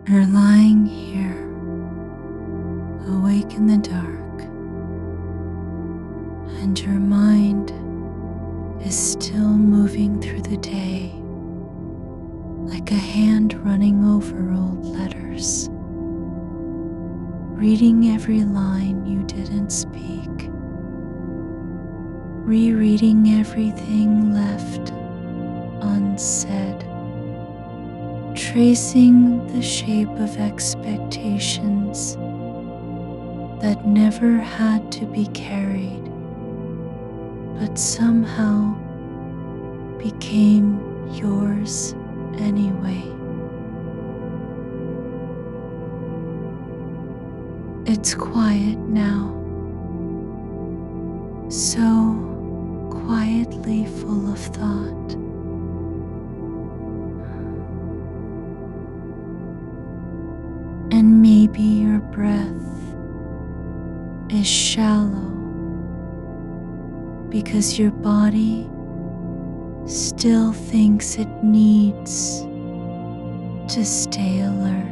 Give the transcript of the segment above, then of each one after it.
You're lying here, awake in the dark, and your mind is still moving through the day like a hand running over old letters, reading every line you didn't speak, rereading everything left unsaid, tracing the shape of expectations that never had to be carried, but somehow became yours anyway. It's quiet now, so quietly full of thought. And maybe your breath is shallow because your body still thinks it needs to stay alert.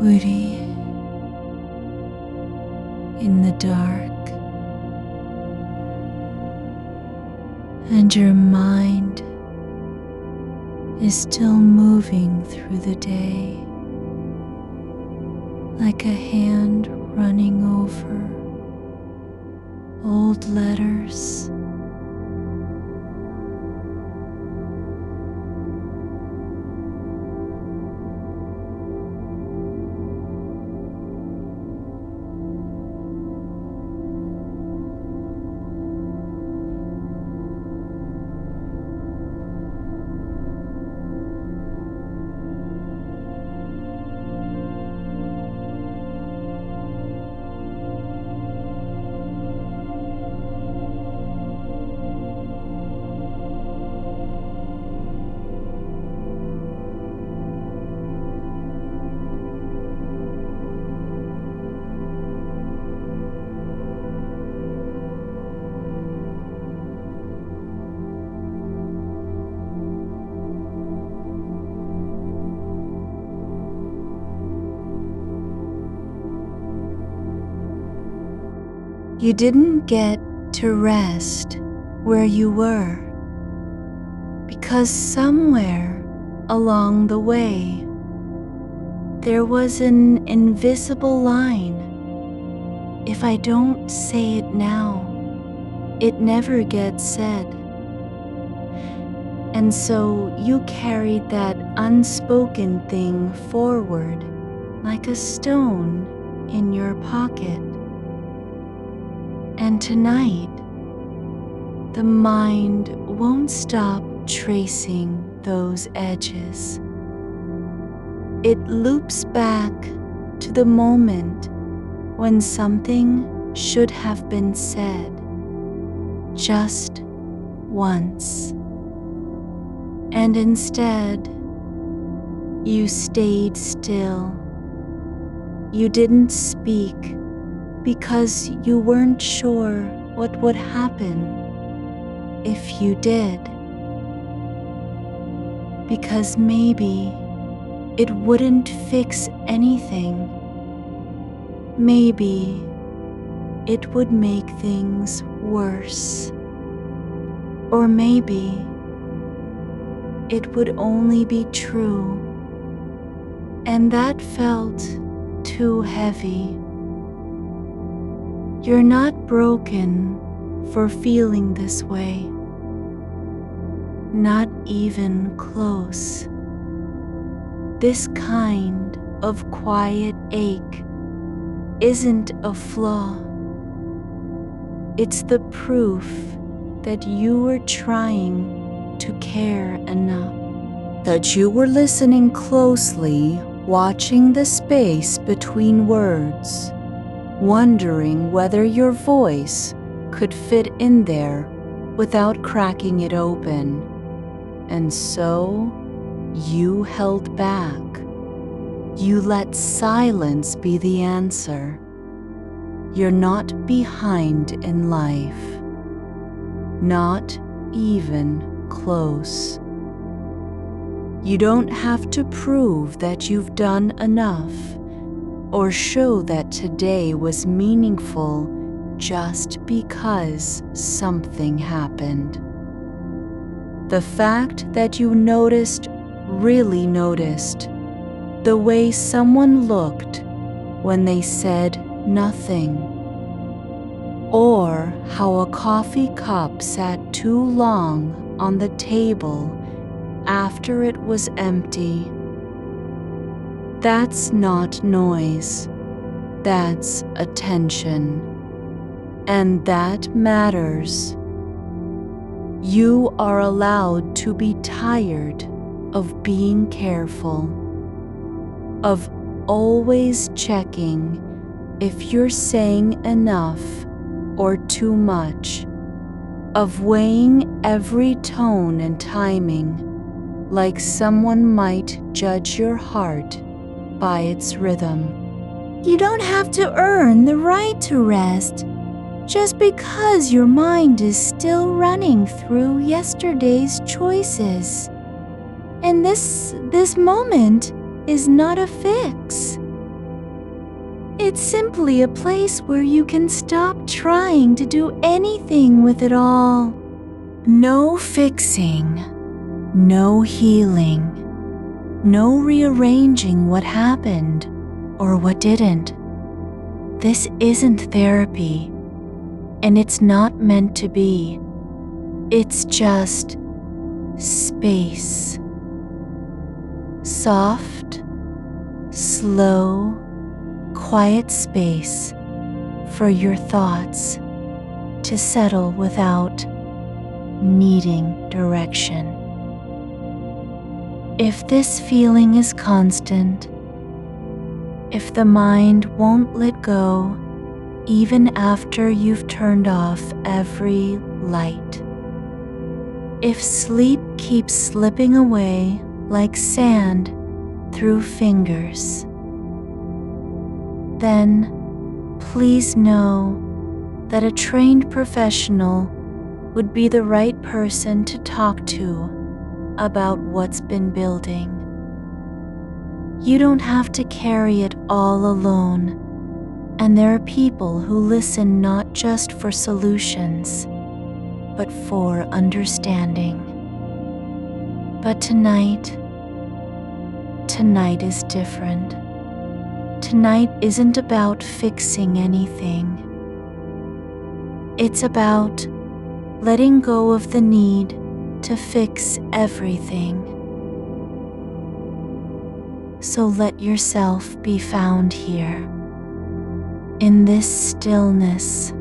Woody in the dark, and your mind is still moving through the day like a hand running over old letters. You didn't get to rest where you were because somewhere along the way there was an invisible line. If I don't say it now, it never gets said. And so you carried that unspoken thing forward like a stone in your pocket. And tonight, the mind won't stop tracing those edges. It loops back to the moment when something should have been said just once. And instead, you stayed still. You didn't speak because you weren't sure what would happen if you did. Because maybe it wouldn't fix anything. Maybe it would make things worse. Or maybe it would only be true, and that felt too heavy. You're not broken for feeling this way, not even close. This kind of quiet ache isn't a flaw. It's the proof that you were trying to care enough, that you were listening closely, watching the space between words, wondering whether your voice could fit in there without cracking it open. And so you held back. You let silence be the answer. You're not behind in life, not even close. You don't have to prove that you've done enough or show that today was meaningful just because something happened. The fact that you really noticed, the way someone looked when they said nothing, or how a coffee cup sat too long on the table after it was empty. That's not noise, that's attention, and that matters. You are allowed to be tired of being careful, of always checking if you're saying enough or too much, of weighing every tone and timing like someone might judge your heart by its rhythm. You don't have to earn the right to rest just because your mind is still running through yesterday's choices. And this moment is not a fix. It's simply a place where you can stop trying to do anything with it all. No fixing, no healing, no rearranging what happened or what didn't. This isn't therapy, and it's not meant to be. It's just space. Soft, slow, quiet space for your thoughts to settle without needing direction. If this feeling is constant, if the mind won't let go even after you've turned off every light, if sleep keeps slipping away like sand through fingers, then please know that a trained professional would be the right person to talk to about what's been building. You don't have to carry it all alone. And there are people who listen not just for solutions, but for understanding. But tonight is different. Tonight isn't about fixing anything. It's about letting go of the need to fix everything. So let yourself be found here, in this stillness,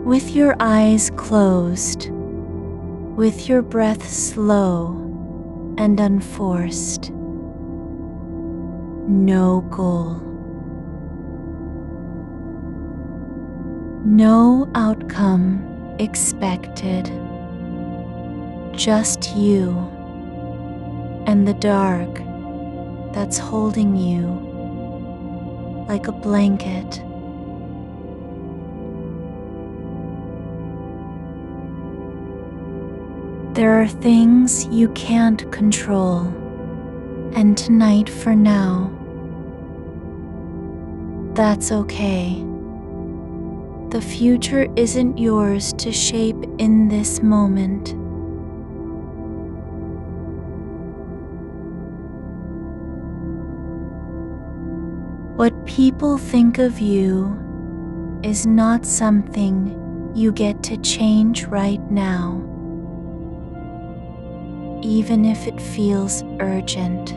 with your eyes closed, with your breath slow and unforced. No goal, no outcome expected, just you and the dark that's holding you like a blanket. There are things you can't control, and tonight, for now, that's okay. The future isn't yours to shape in this moment. What people think of you is not something you get to change right now, even if it feels urgent.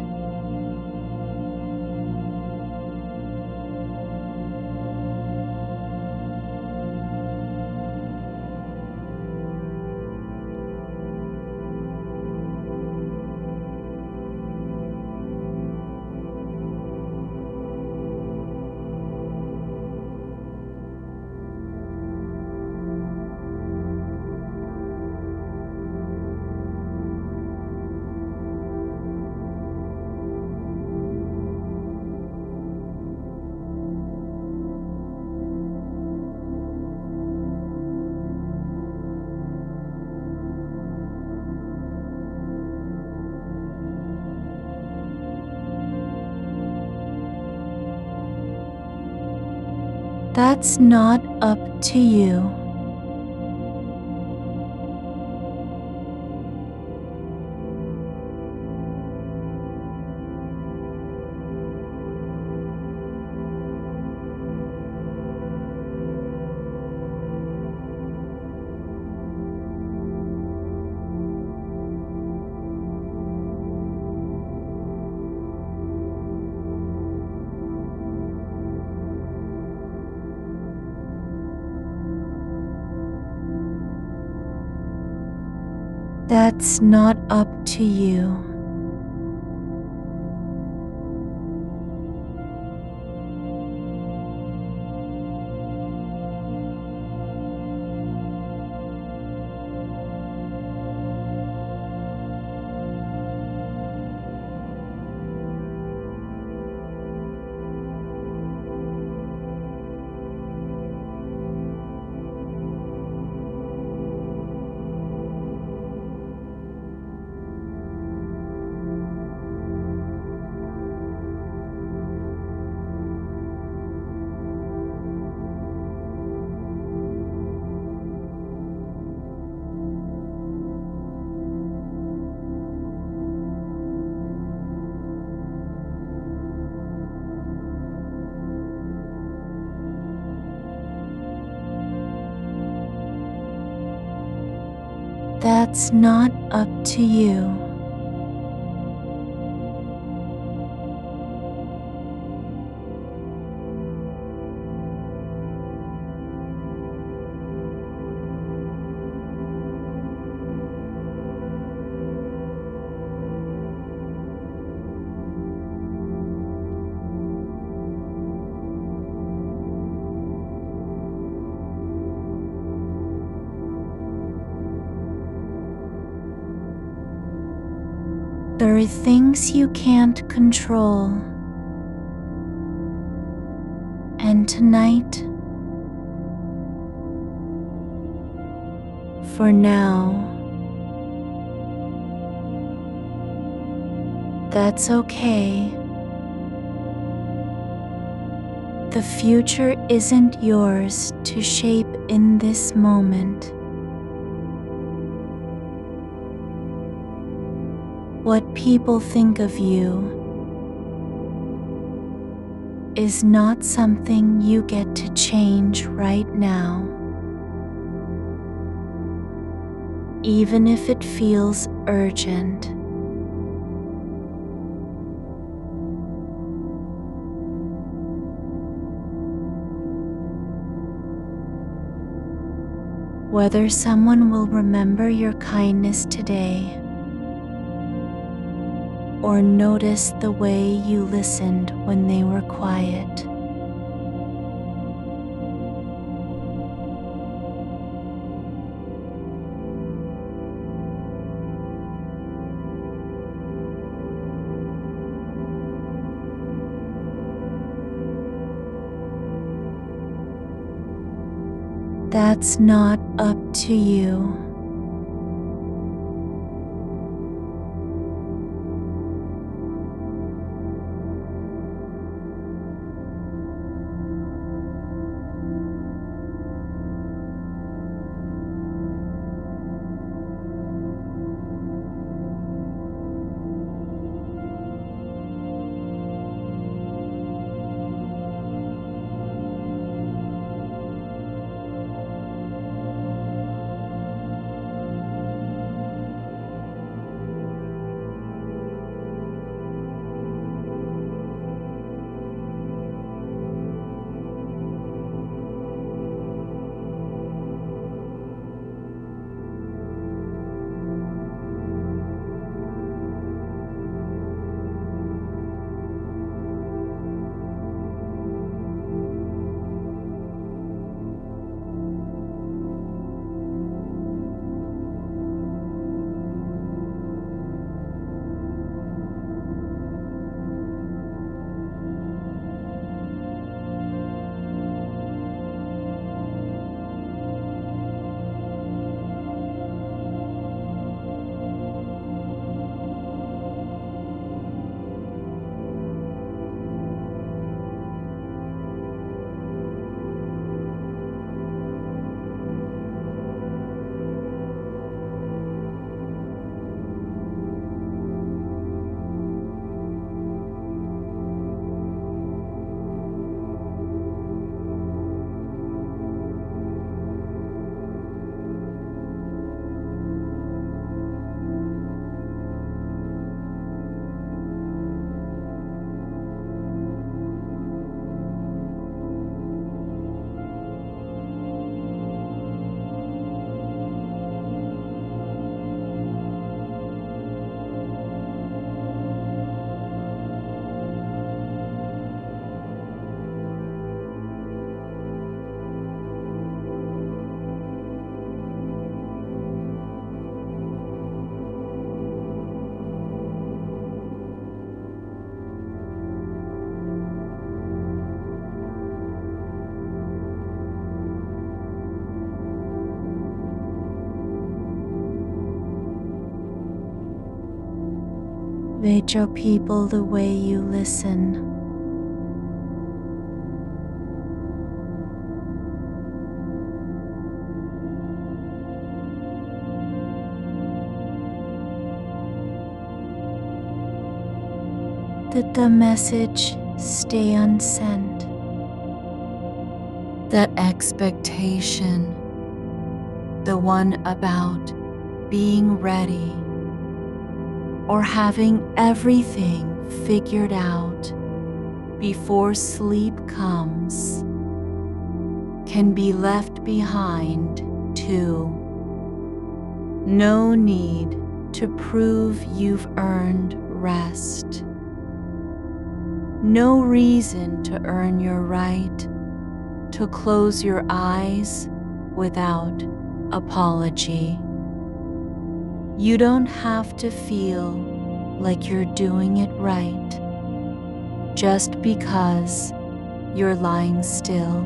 That's not up to you. That's not up to you. That's not up to you. There are things you can't control, and tonight, for now, that's okay. The future isn't yours to shape in this moment. What people think of you is not something you get to change right now, even if it feels urgent. Whether someone will remember your kindness today or notice the way you listened when they were quiet, that's not up to you. They show people the way you listen. That the message stay unsent. That expectation, the one about being ready or having everything figured out before sleep comes, can be left behind too. No need to prove you've earned rest. No reason to earn your right to close your eyes without apology. You don't have to feel like you're doing it right just because you're lying still.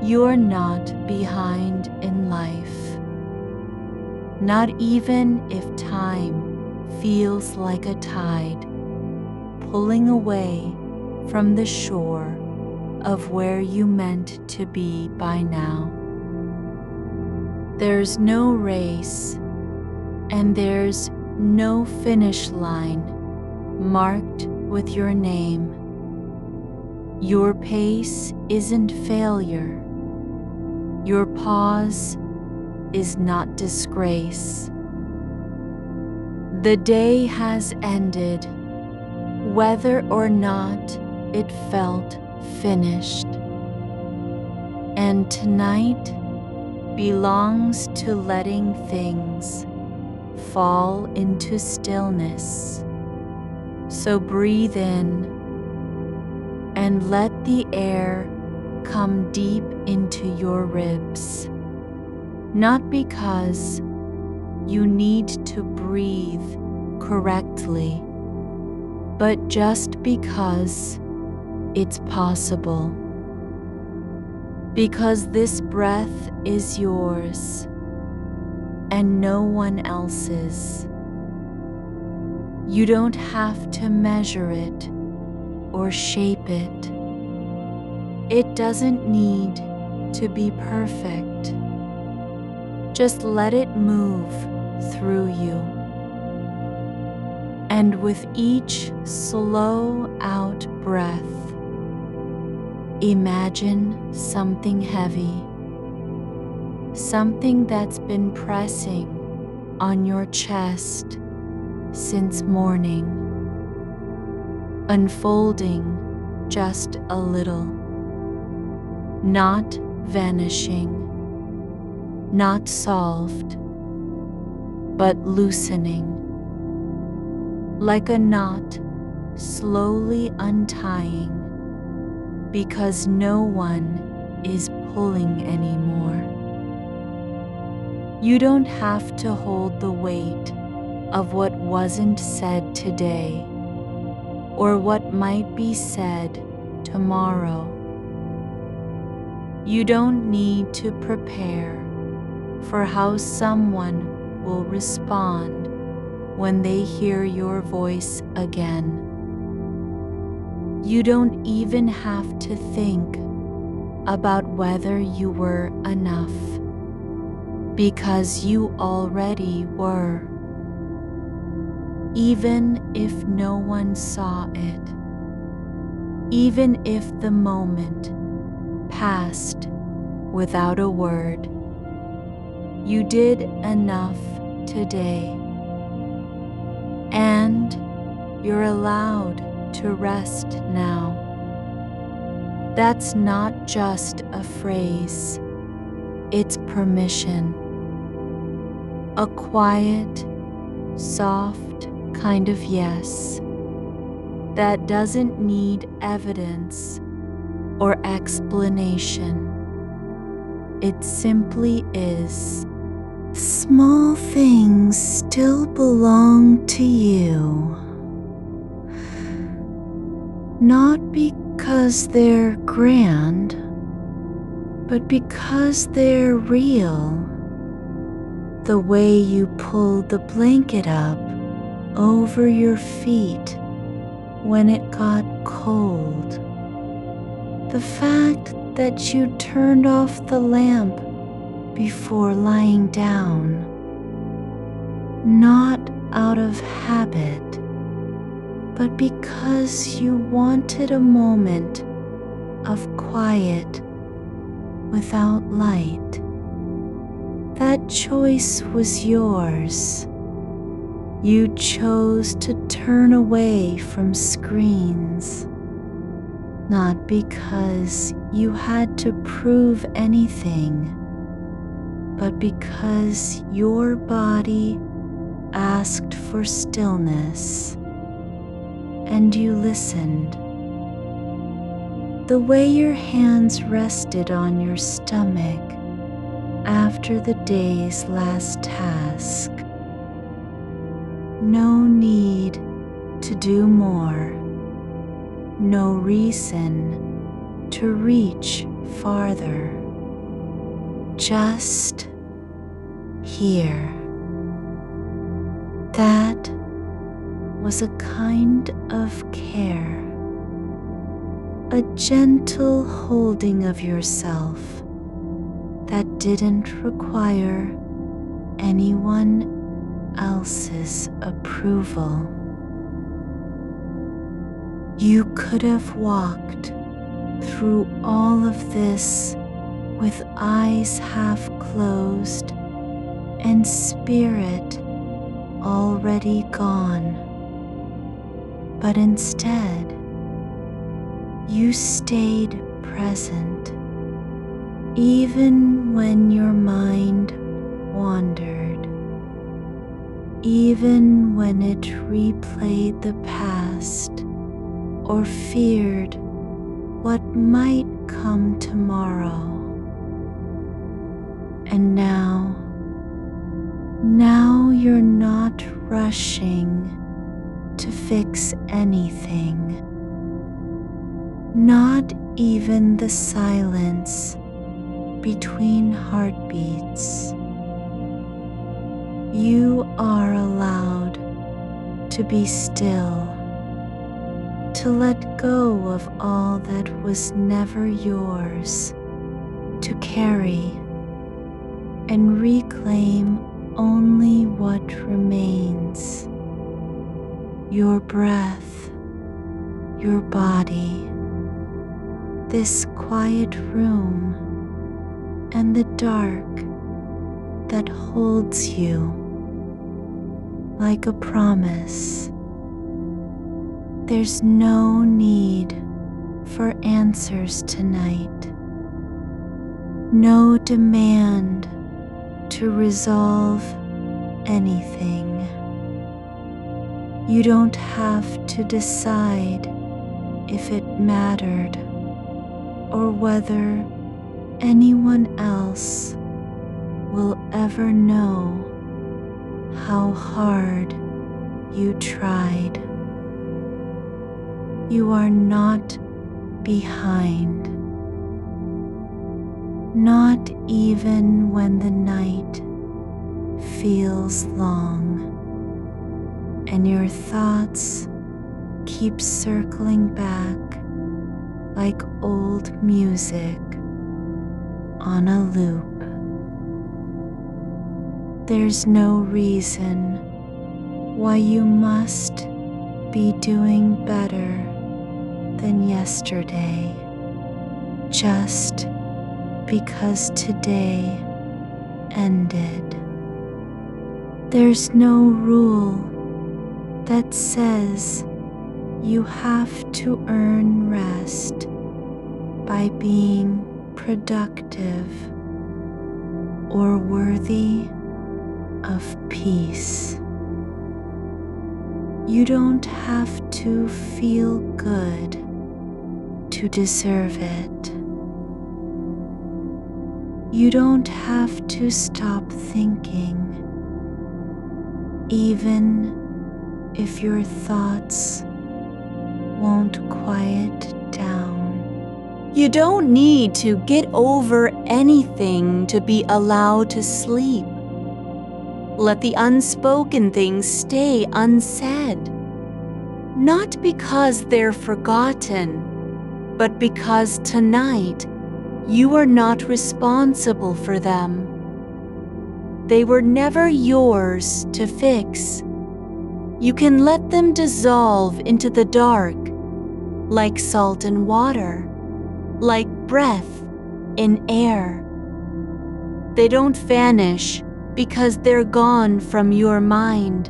You're not behind in life, not even if time feels like a tide pulling away from the shore of where you meant to be by now. There's no race, and there's no finish line marked with your name. Your pace isn't failure. Your pause is not disgrace. The day has ended, whether or not it felt finished. And tonight belongs to letting things fall into stillness. So breathe in and let the air come deep into your ribs, not because you need to breathe correctly, but just because it's possible. Because this breath is yours and no one else's. You don't have to measure it or shape it. It doesn't need to be perfect. Just let it move through you. And with each slow out breath, imagine something heavy, something that's been pressing on your chest since morning, unfolding just a little, not vanishing, not solved, but loosening, like a knot slowly untying, because no one is pulling anymore. You don't have to hold the weight of what wasn't said today or what might be said tomorrow. You don't need to prepare for how someone will respond when they hear your voice again. You don't even have to think about whether you were enough, because you already were, even if no one saw it, even if the moment passed without a word. You did enough today, and you're allowed to rest now. That's not just a phrase, it's permission. A quiet, soft kind of yes that doesn't need evidence or explanation. It simply is. Small things still belong to you, not because they're grand, but because they're real. The way you pulled the blanket up over your feet when it got cold. The fact that you turned off the lamp before lying down, not out of habit, but because you wanted a moment of quiet without light. That choice was yours. You chose to turn away from screens, not because you had to prove anything, but because your body asked for stillness, and you listened. The way your hands rested on your stomach after the day's last task. No need to do more, no reason to reach farther. Just here. That was a kind of care, a gentle holding of yourself that didn't require anyone else's approval. You could have walked through all of this with eyes half closed and spirit already gone. But instead, you stayed present, even when your mind wandered, even when it replayed the past or feared what might come tomorrow. And now you're not rushing to fix anything, not even the silence between heartbeats. You are allowed to be still, to let go of all that was never yours to carry, and reclaim only what remains: your breath, your body, this quiet room, and the dark that holds you like a promise. There's no need for answers tonight, no demand to resolve anything. You don't have to decide if it mattered or whether anyone else will ever know how hard you tried. You are not behind, not even when the night feels long and your thoughts keep circling back like old music on a loop. There's no reason why you must be doing better than yesterday just because today ended. There's no rule that says you have to earn rest by being productive or worthy of peace. You don't have to feel good to deserve it. You don't have to stop thinking, even if your thoughts won't quiet down. You don't need to get over anything to be allowed to sleep. Let the unspoken things stay unsaid, not because they're forgotten, but because tonight you are not responsible for them. They were never yours to fix. You can let them dissolve into the dark, like salt in water, like breath in air. They don't vanish because they're gone from your mind,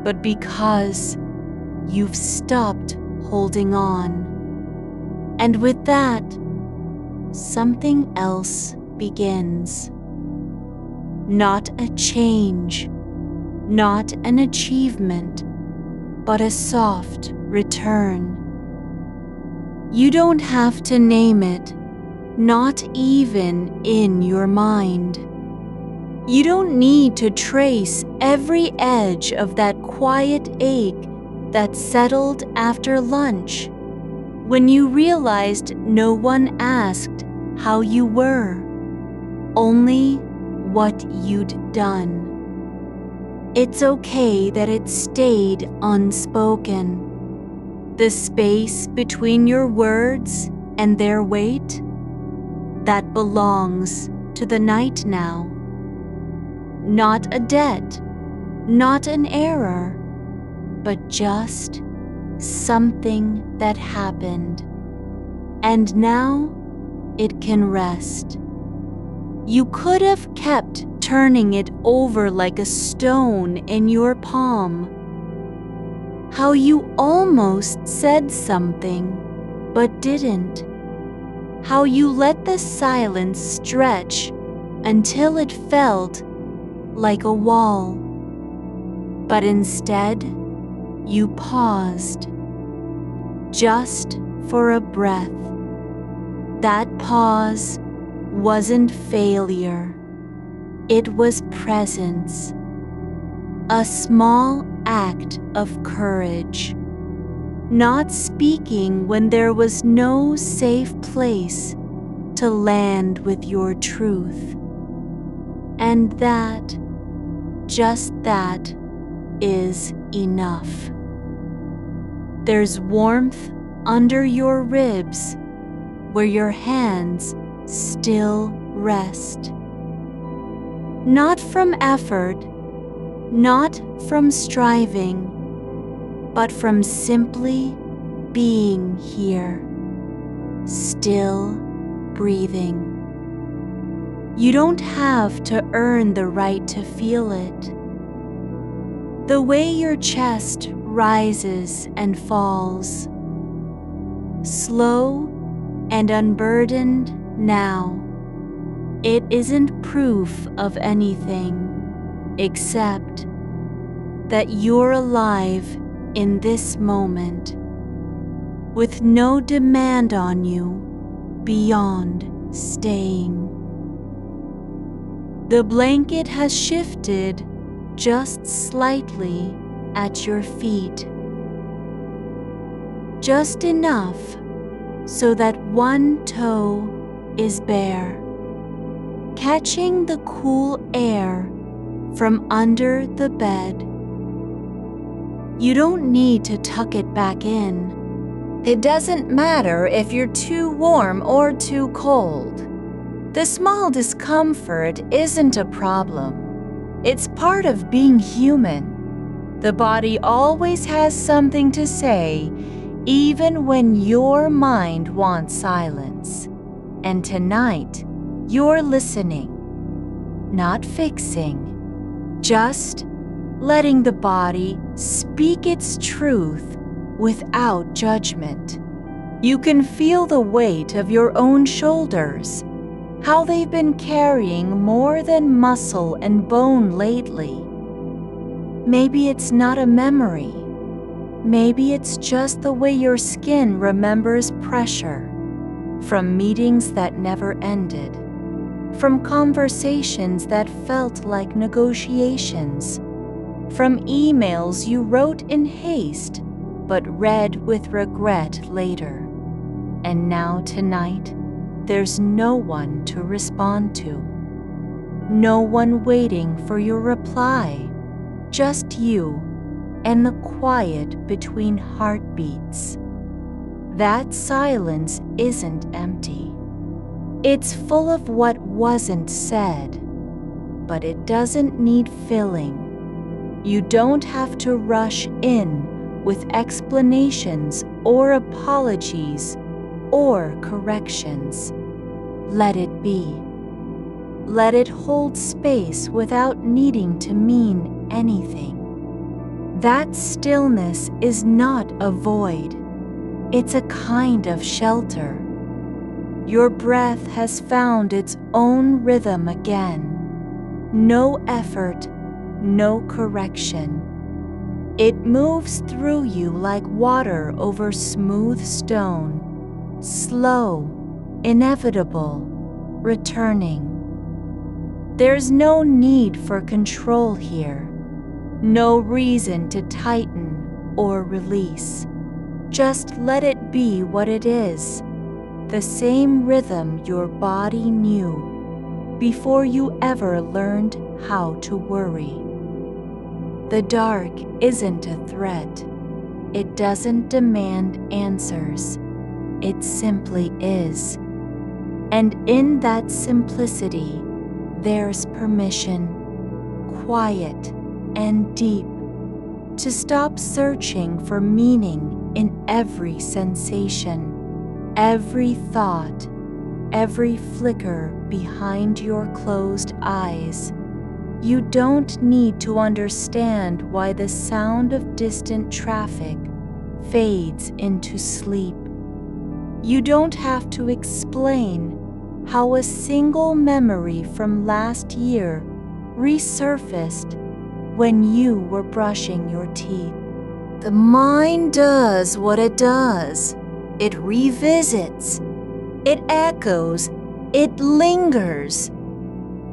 but because you've stopped holding on. And with that, something else begins. Not a change, not an achievement, but a soft return. You don't have to name it, not even in your mind. You don't need to trace every edge of that quiet ache that settled after lunch when you realized no one asked how you were, only what you'd done. It's okay that it stayed unspoken. The space between your words and their weight, that belongs to the night now. Not a debt, not an error, but just something that happened. And now it can rest. You could have kept turning it over like a stone in your palm. How you almost said something, but didn't. How you let the silence stretch until it felt like a wall. But instead, you paused, just for a breath. That pause wasn't failure. It was presence. A small act of courage. Not speaking when there was no safe place to land with your truth. And that, just that, is enough. There's warmth under your ribs where your hands still rest. Not from effort, not from striving, but from simply being here, still breathing. You don't have to earn the right to feel it. The way your chest rises and falls, slow and unburdened now, it isn't proof of anything except that you're alive in this moment, with no demand on you beyond staying. The blanket has shifted just slightly at your feet, just enough so that one toe is bare, catching the cool air from under the bed. You don't need to tuck it back in. It doesn't matter if you're too warm or too cold. The small discomfort isn't a problem. It's part of being human. The body always has something to say, even when your mind wants silence. And tonight, you're listening, not fixing, just letting the body speak its truth without judgment. You can feel the weight of your own shoulders, how they've been carrying more than muscle and bone lately. Maybe it's not a memory. Maybe it's just the way your skin remembers pressure, from meetings that never ended, from conversations that felt like negotiations, from emails you wrote in haste but read with regret later. And now tonight, there's no one to respond to. No one waiting for your reply. Just you and the quiet between heartbeats. That silence isn't empty. It's full of what wasn't said, but it doesn't need filling. You don't have to rush in with explanations or apologies or corrections. Let it be. Let it hold space without needing to mean anything. That stillness is not a void. It's a kind of shelter. Your breath has found its own rhythm again. No effort, no correction. It moves through you like water over smooth stone. Slow, inevitable, returning. There's no need for control here, no reason to tighten or release. Just let it be what it is, the same rhythm your body knew before you ever learned how to worry. The dark isn't a threat. It doesn't demand answers. It simply is. And in that simplicity, there's permission, quiet and deep, to stop searching for meaning in every sensation, every thought, every flicker behind your closed eyes. You don't need to understand why the sound of distant traffic fades into sleep. You don't have to explain how a single memory from last year resurfaced when you were brushing your teeth. The mind does what it does. It revisits, it echoes, it lingers.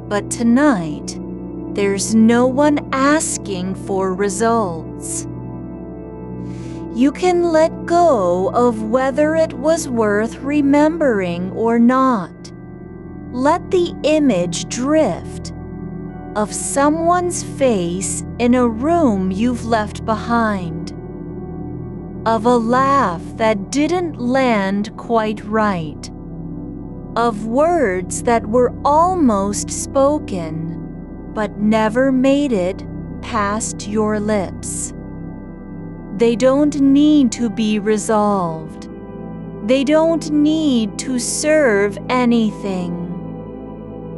But tonight, there's no one asking for results. You can let go of whether it was worth remembering or not. Let the image drift of someone's face in a room you've left behind, of a laugh that didn't land quite right, of words that were almost spoken but never made it past your lips. They don't need to be resolved. They don't need to serve anything.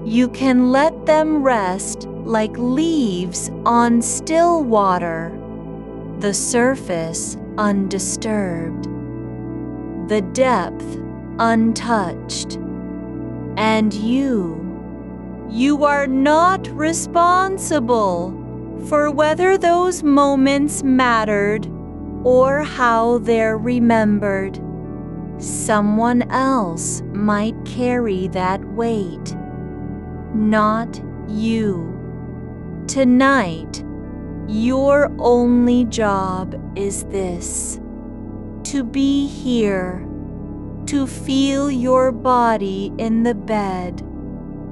You can let them rest like leaves on still water, the surface undisturbed, the depth untouched. And you are not responsible for whether those moments mattered or how they're remembered. Someone else might carry that weight, not you. Tonight, your only job is this: to be here, to feel your body in the bed,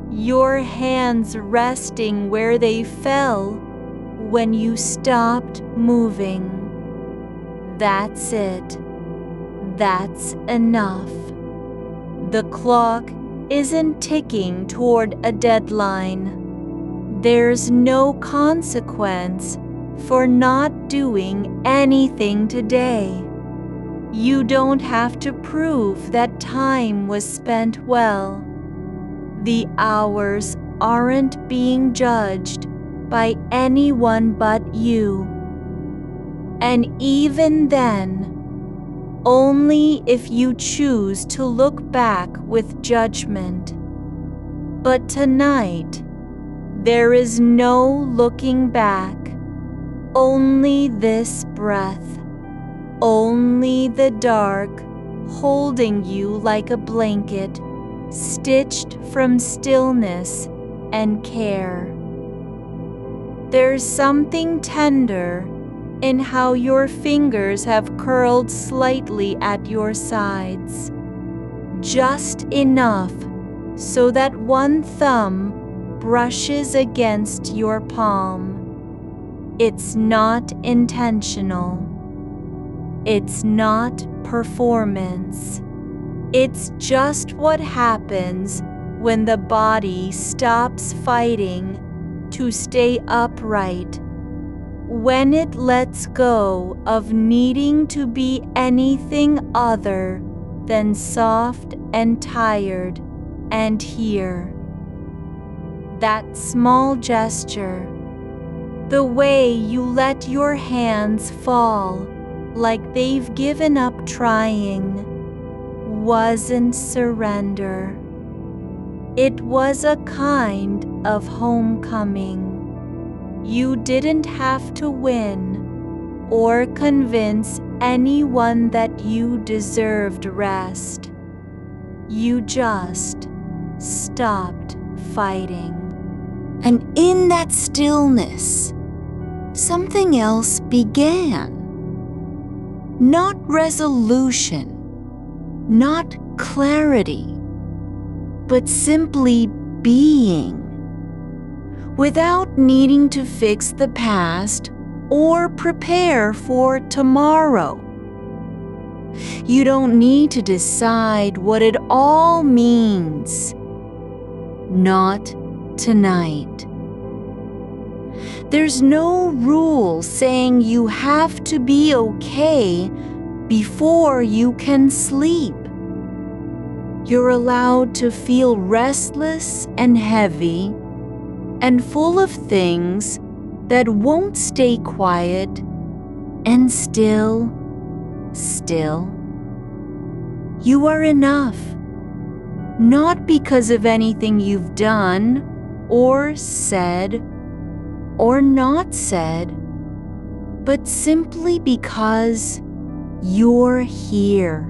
your hands resting where they fell when you stopped moving. That's it. That's enough. The clock isn't ticking toward a deadline. There's no consequence for not doing anything today. You don't have to prove that time was spent well. The hours aren't being judged by anyone but you. And even then, only if you choose to look back with judgment. But tonight, there is no looking back, only this breath, only the dark holding you like a blanket, stitched from stillness and care. There's something tender in how your fingers have curled slightly at your sides, just enough so that one thumb brushes against your palm. It's not intentional. It's not performance. It's just what happens when the body stops fighting to stay upright, when it lets go of needing to be anything other than soft and tired and here. That small gesture, the way you let your hands fall like they've given up trying, wasn't surrender. It was a kind of homecoming. You didn't have to win or convince anyone that you deserved rest. You just stopped fighting. And in that stillness, something else began. Not resolution, not clarity, but simply being. Without needing to fix the past or prepare for tomorrow. You don't need to decide what it all means. Not tonight. There's no rule saying you have to be okay before you can sleep. You're allowed to feel restless and heavy and full of things that won't stay quiet and still. You are enough, not because of anything you've done or said or not said, but simply because you're here.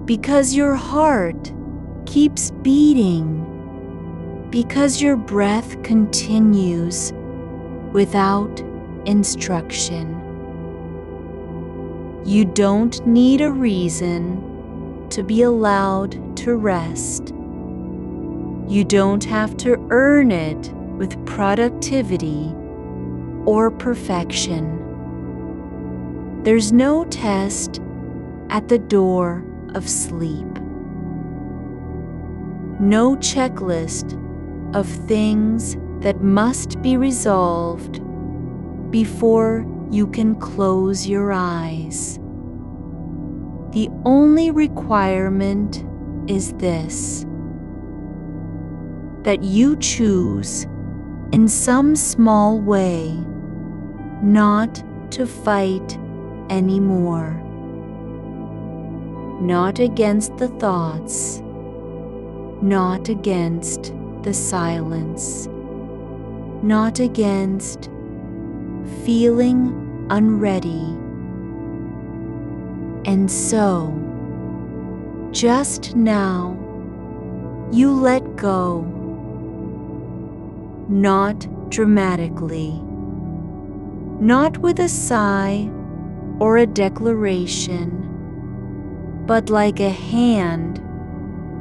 Because your heart keeps beating. Because your breath continues without instruction. You don't need a reason to be allowed to rest. You don't have to earn it with productivity or perfection. There's no test at the door of sleep. No checklist of things that must be resolved before you can close your eyes. The only requirement is this: that you choose in some small way not to fight anymore. Not against the thoughts, not against the silence, not against feeling unready. And so, just now, you let go. Not dramatically, not with a sigh or a declaration, but like a hand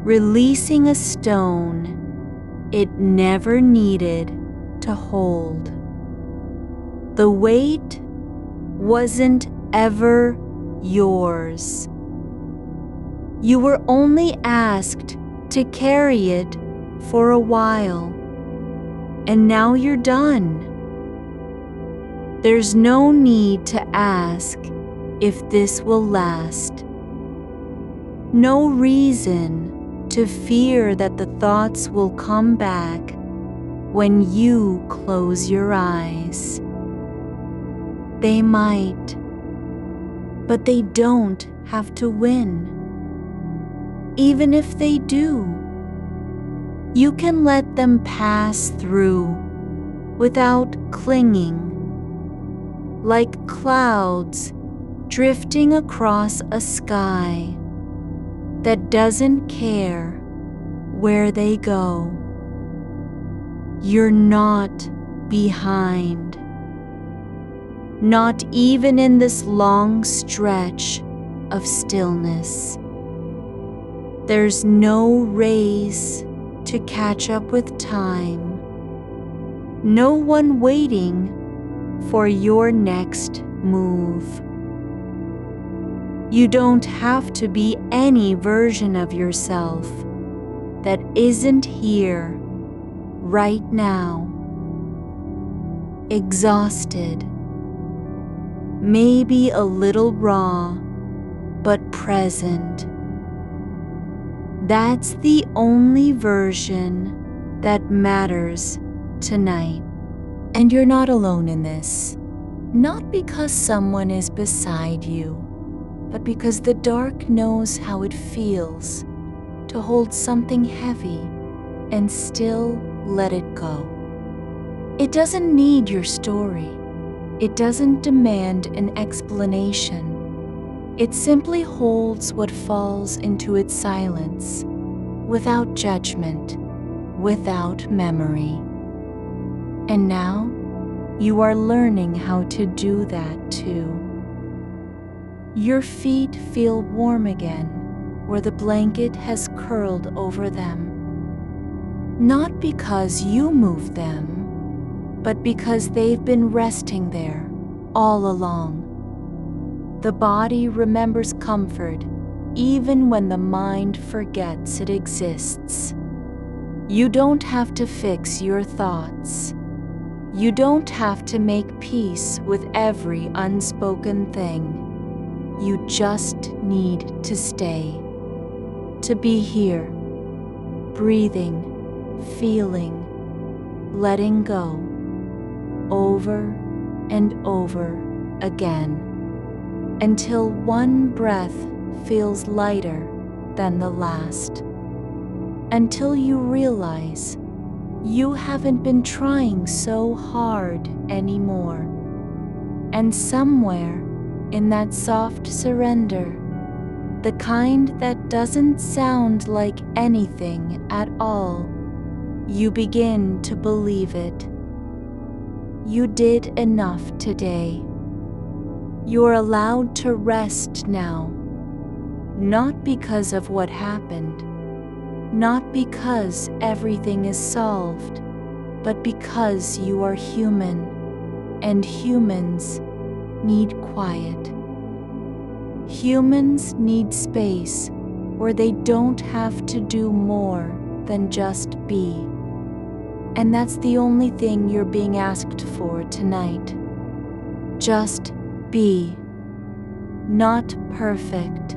releasing a stone it never needed to hold. The weight wasn't ever yours. You were only asked to carry it for a while, and now you're done. There's no need to ask if this will last. No reason to fear that the thoughts will come back when you close your eyes. They might, but they don't have to win. Even if they do, you can let them pass through without clinging, like clouds drifting across a sky that doesn't care where they go. You're not behind. Not even in this long stretch of stillness. There's no race to catch up with time. No one waiting for your next move. You don't have to be any version of yourself that isn't here right now. Exhausted, maybe a little raw, but present. That's the only version that matters tonight. And you're not alone in this. Not because someone is beside you, but because the dark knows how it feels to hold something heavy and still let it go. It doesn't need your story. It doesn't demand an explanation. It simply holds what falls into its silence, without judgment, without memory. And now, you are learning how to do that too. Your feet feel warm again where the blanket has curled over them. Not because you moved them, but because they've been resting there all along. The body remembers comfort even when the mind forgets it exists. You don't have to fix your thoughts. You don't have to make peace with every unspoken thing. You just need to stay, to be here, breathing, feeling, letting go, over and over again, until one breath feels lighter than the last, until you realize you haven't been trying so hard anymore. And somewhere in that soft surrender, the kind that doesn't sound like anything at all, you begin to believe it. You did enough today. You're allowed to rest now, not because of what happened, not because everything is solved, but because you are human, and humans need quiet. Humans need space where they don't have to do more than just be. And that's the only thing you're being asked for tonight. Just be. Not perfect,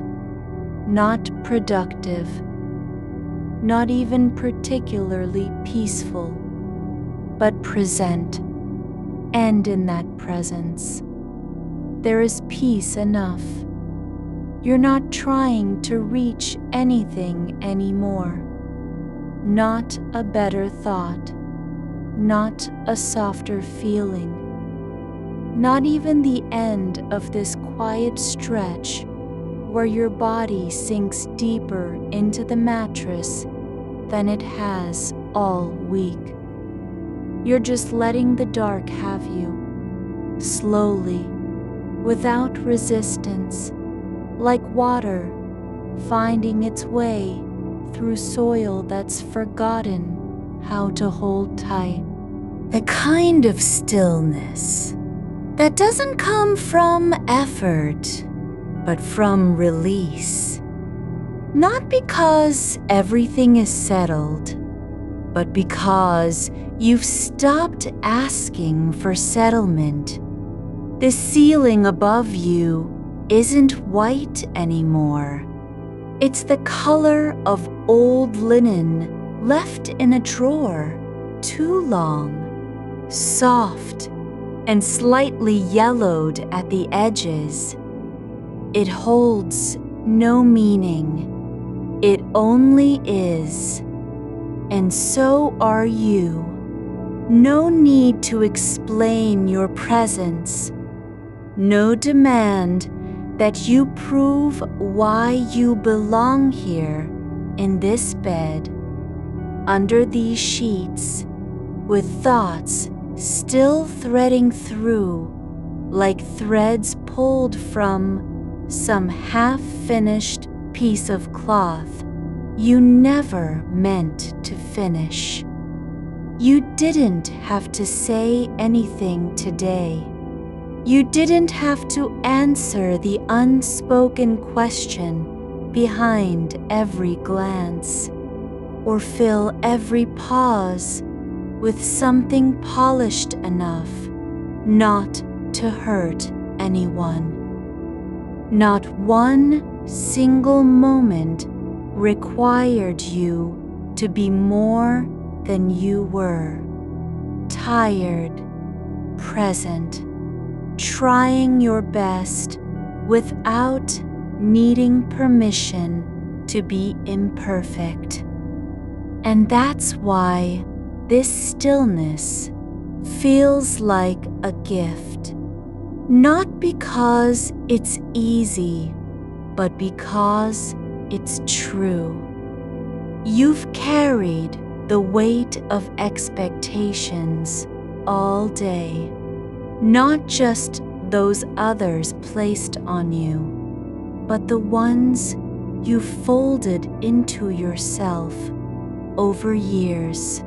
not productive, not even particularly peaceful, but present. And in that presence, there is peace enough. You're not trying to reach anything anymore. Not a better thought, not a softer feeling, not even the end of this quiet stretch where your body sinks deeper into the mattress than it has all week. You're just letting the dark have you, slowly, without resistance, like water finding its way through soil that's forgotten how to hold tight. The kind of stillness that doesn't come from effort, but from release. Not because everything is settled, but because you've stopped asking for settlement. The ceiling above you isn't white anymore. It's the color of old linen left in a drawer too long, soft and slightly yellowed at the edges. It holds no meaning. It only is. And so are you. No need to explain your presence. No demand that you prove why you belong here in this bed, under these sheets, with thoughts still threading through like threads pulled from some half-finished piece of cloth you never meant to finish. You didn't have to say anything today. You didn't have to answer the unspoken question behind every glance, or fill every pause with something polished enough not to hurt anyone. Not one single moment required you to be more than you were. Tired, present, trying your best without needing permission to be imperfect. And that's why this stillness feels like a gift. Not because it's easy, but because it's true. You've carried the weight of expectations all day, not just those others placed on you, but the ones you folded into yourself over years.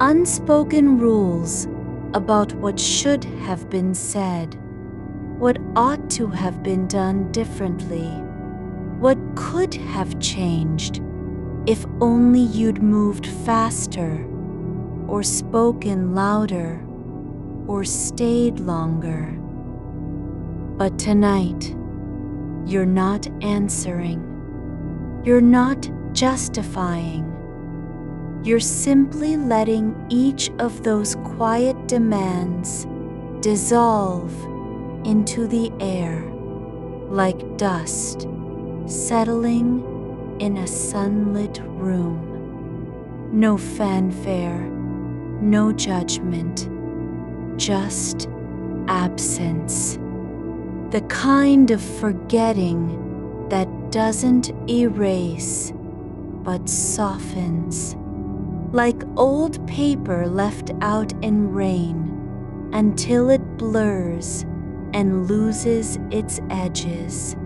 Unspoken rules about what should have been said, what ought to have been done differently, what could have changed if only you'd moved faster, or spoken louder, or stayed longer. But tonight, you're not answering. You're not justifying. You're simply letting each of those quiet demands dissolve into the air like dust settling in a sunlit room. No fanfare, no judgment, just absence. The kind of forgetting that doesn't erase but softens, like old paper left out in rain until it blurs and loses its edges.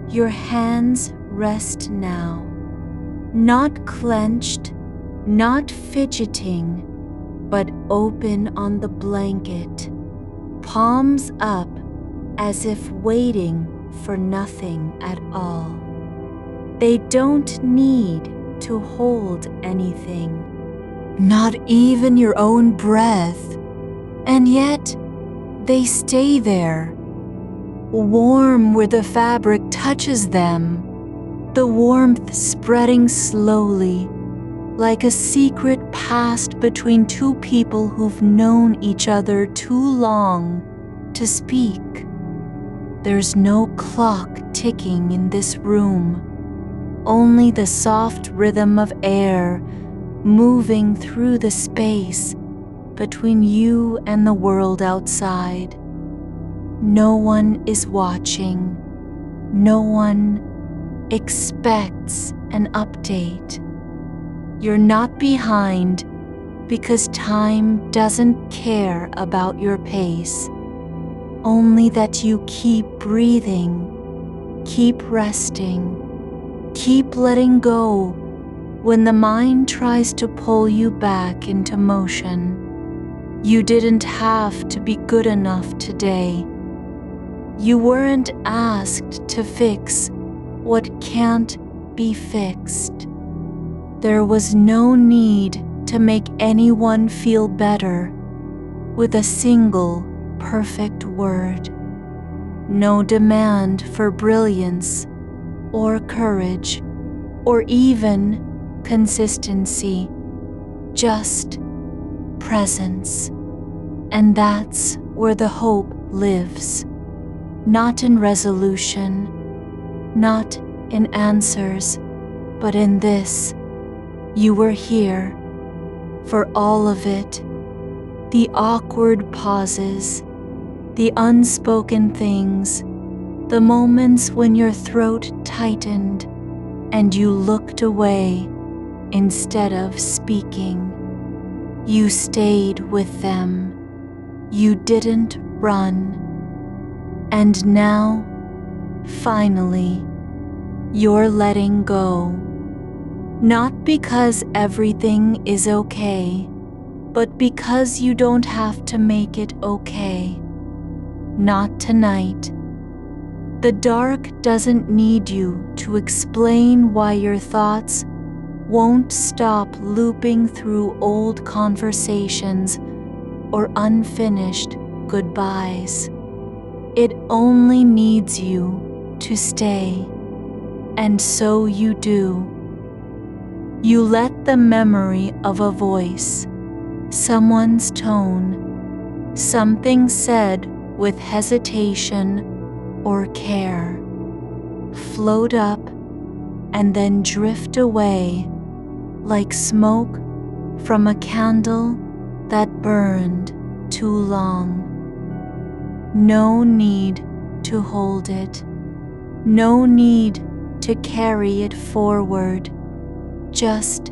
Your hands rest now, not clenched, not fidgeting, but open on the blanket, palms up as if waiting for nothing at all. They don't need to hold anything, not even your own breath, and yet they stay there, warm where the fabric touches them, the warmth spreading slowly, like a secret past between two people who've known each other too long to speak. There's no clock ticking in this room, only the soft rhythm of air moving through the space between you and the world outside. No one is watching. No one expects an update. You're not behind because time doesn't care about your pace, only that you keep breathing, keep resting, keep letting go when the mind tries to pull you back into motion. You didn't have to be good enough today. You weren't asked to fix what can't be fixed. There was no need to make anyone feel better with a single perfect word. No demand for brilliance or courage or even consistency, just presence. And that's where the hope lives, not in resolution, not in answers, but in this. You were here for all of it, the awkward pauses, the unspoken things, the moments when your throat tightened and you looked away instead of speaking. You stayed with them. You didn't run. And now, finally, you're letting go. Not because everything is okay, but because you don't have to make it okay. Not tonight. The dark doesn't need you to explain why your thoughts won't stop looping through old conversations or unfinished goodbyes. It only needs you to stay, and so you do. You let the memory of a voice, someone's tone, something said with hesitation or care, float up and then drift away like smoke from a candle that burned too long. No need to hold it, no need to carry it forward. Just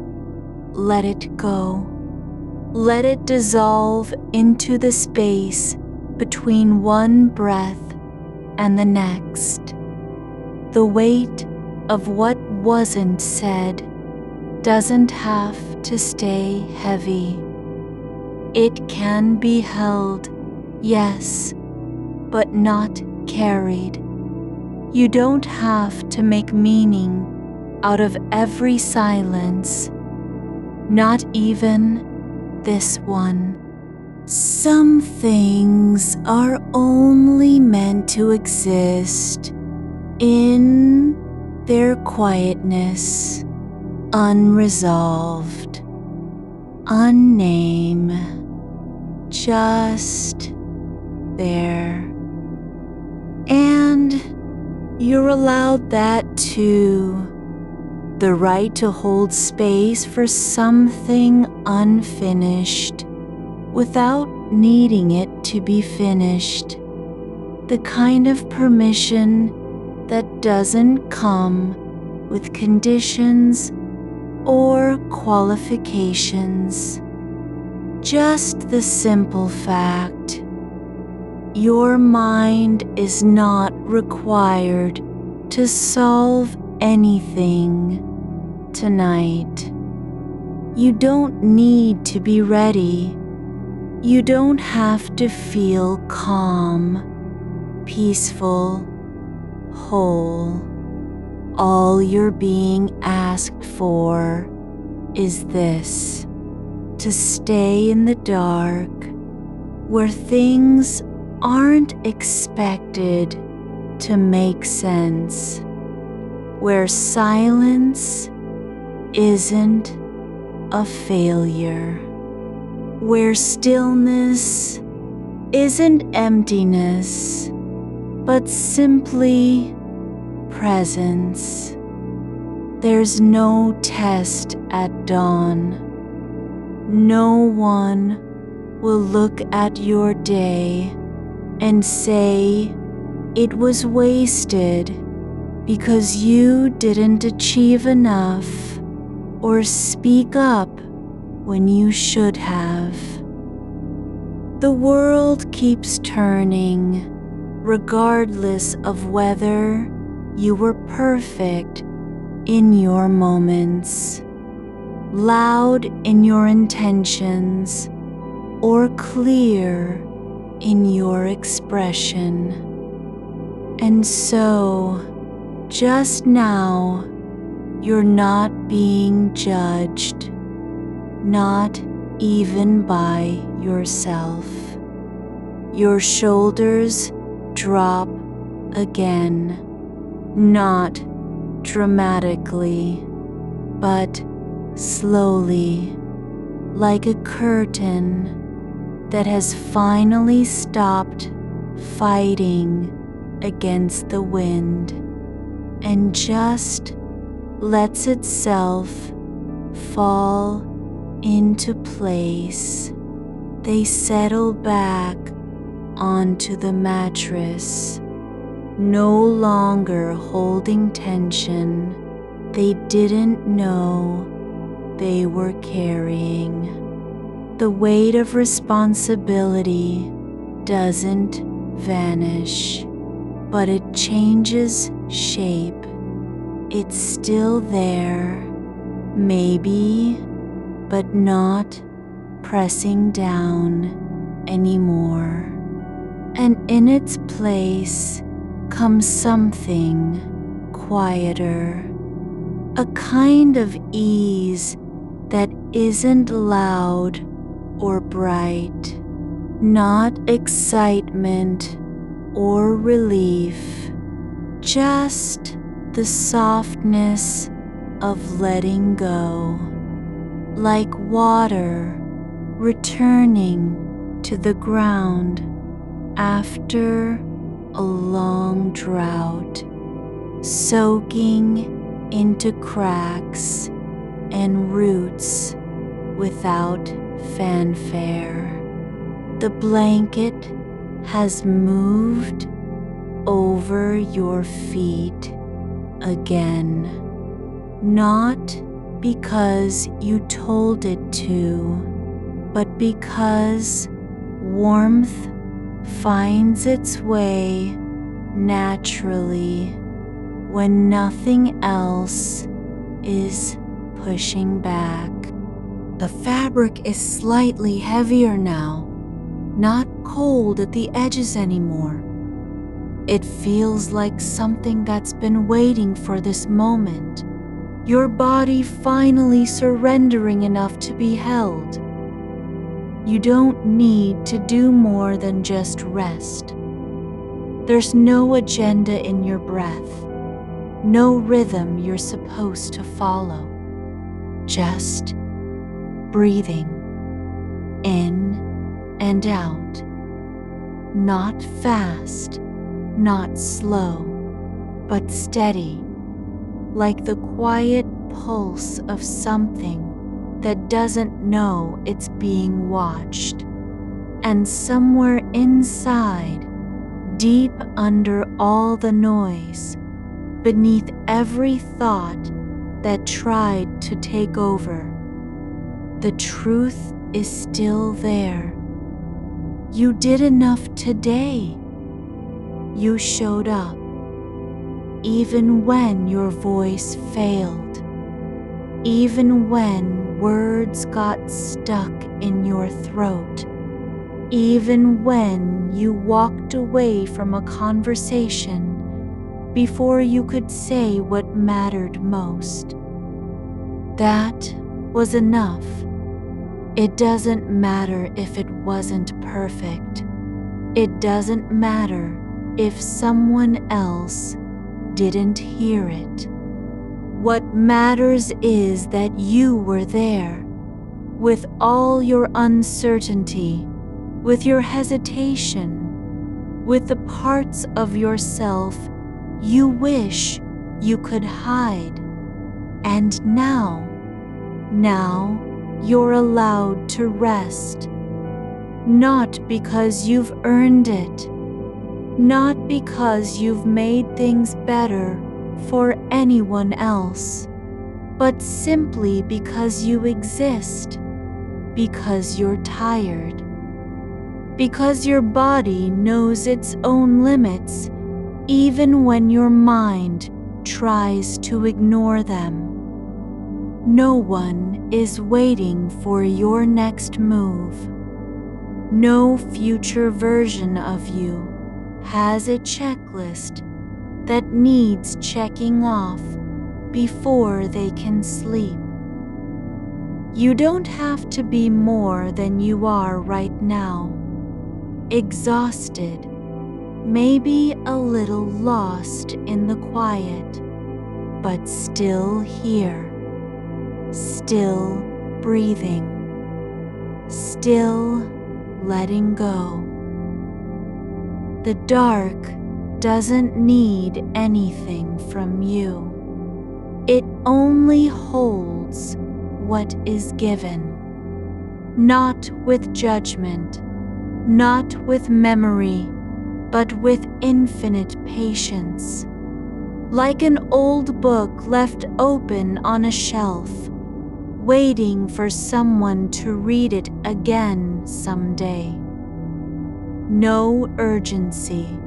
let it go. Let it dissolve into the space between one breath and the next. The weight of what wasn't said doesn't have to stay heavy. It can be held, yes, but not carried. You don't have to make meaning out of every silence, not even this one. Some things are only meant to exist in their quietness, unresolved, unnamed, just there. And you're allowed that too. The right to hold space for something unfinished without needing it to be finished. The kind of permission that doesn't come with conditions or qualifications. Just the simple fact: your mind is not required to solve anything tonight. You don't need to be ready. You don't have to feel calm, peaceful, whole. All you're being asked for is this: to stay in the dark, where things aren't expected to make sense, where silence isn't a failure, where stillness isn't emptiness, but simply presence. There's no test at dawn. No one will look at your day and say it was wasted because you didn't achieve enough or speak up when you should have. The world keeps turning, regardless of whether you were perfect in your moments, loud in your intentions, or clear in your expression. And so, just now, you're not being judged, not even by yourself. Your shoulders drop again, not dramatically, but slowly, like a curtain that has finally stopped fighting against the wind and just lets itself fall into place. They settle back onto the mattress, no longer holding tension they didn't know they were carrying. The weight of responsibility doesn't vanish, but it changes shape. It's still there, maybe, but not pressing down anymore. And in its place comes something quieter, a kind of ease that isn't loud or bright, not excitement or relief, just the softness of letting go, like water returning to the ground after a long drought, soaking into cracks and roots without fanfare. The blanket has moved over your feet again, not because you told it to, but because warmth finds its way naturally when nothing else is pushing back. The fabric is slightly heavier now, not cold at the edges anymore. It feels like something that's been waiting for this moment. Your body finally surrendering enough to be held. You don't need to do more than just rest. There's no agenda in your breath, no rhythm you're supposed to follow. Just breathing in and out. Not fast, not slow, but steady, like the quiet pulse of something that doesn't know it's being watched. And somewhere inside, deep under all the noise, beneath every thought that tried to take over, the truth is still there. You did enough today. You showed up, even when your voice failed, even when words got stuck in your throat, even when you walked away from a conversation before you could say what mattered most. That was enough. It doesn't matter if it wasn't perfect. It doesn't matter if someone else didn't hear it. What matters is that you were there, with all your uncertainty, with your hesitation, with the parts of yourself you wish you could hide. And now you're allowed to rest. Not because you've earned it, not because you've made things better for anyone else, but simply because you exist, because you're tired, because your body knows its own limits, even when your mind tries to ignore them. No one is waiting for your next move. No future version of you has a checklist that needs checking off before they can sleep. You don't have to be more than you are right now. Exhausted, maybe a little lost in the quiet, but still here. Still breathing, still letting go. The dark doesn't need anything from you. It only holds what is given, not with judgment, not with memory, but with infinite patience. Like an old book left open on a shelf, waiting for someone to read it again someday. No urgency,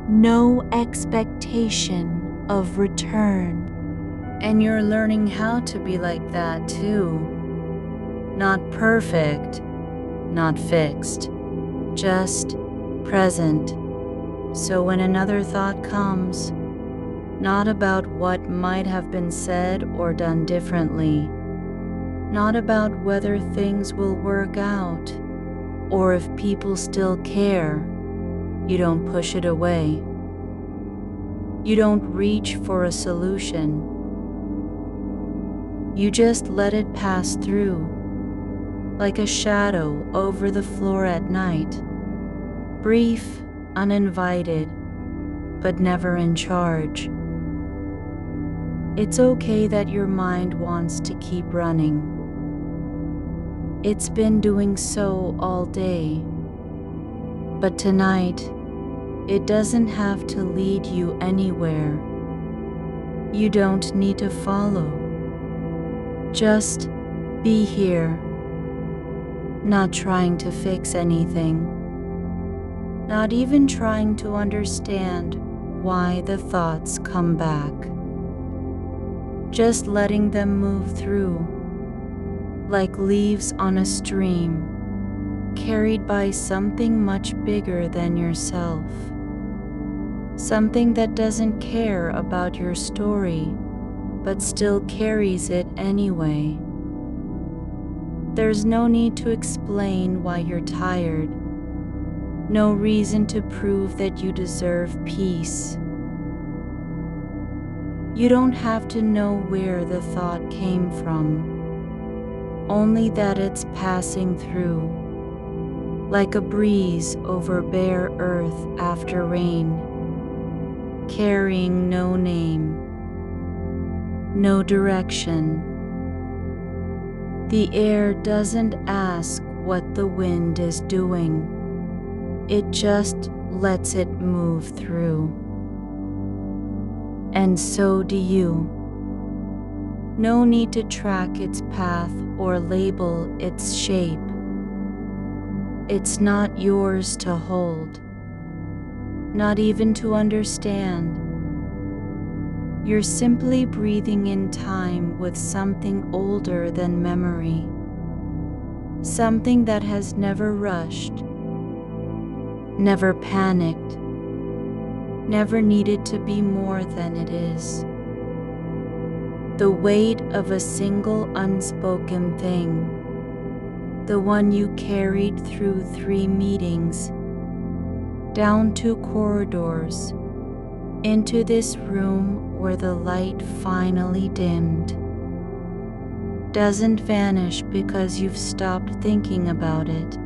no expectation of return. And you're learning how to be like that too. Not perfect, not fixed, just present. So when another thought comes, not about what might have been said or done differently, not about whether things will work out or if people still care, you don't push it away. You don't reach for a solution. You just let it pass through, like a shadow over the floor at night, brief, uninvited, but never in charge. It's okay that your mind wants to keep running. It's been doing so all day. But tonight, it doesn't have to lead you anywhere. You don't need to follow. Just be here, not trying to fix anything, not even trying to understand why the thoughts come back. Just letting them move through, like leaves on a stream, carried by something much bigger than yourself. Something that doesn't care about your story, but still carries it anyway. There's no need to explain why you're tired. No reason to prove that you deserve peace. You don't have to know where the thought came from, only that it's passing through, like a breeze over bare earth after rain, carrying no name, no direction. The air doesn't ask what the wind is doing. It just lets it move through. And so do you. No need to track its path or label its shape. It's not yours to hold, not even to understand. You're simply breathing in time with something older than memory, something that has never rushed, never panicked, never needed to be more than it is. The weight of a single unspoken thing, the one you carried through 3 meetings, down 2 corridors, into this room where the light finally dimmed, doesn't vanish because you've stopped thinking about it.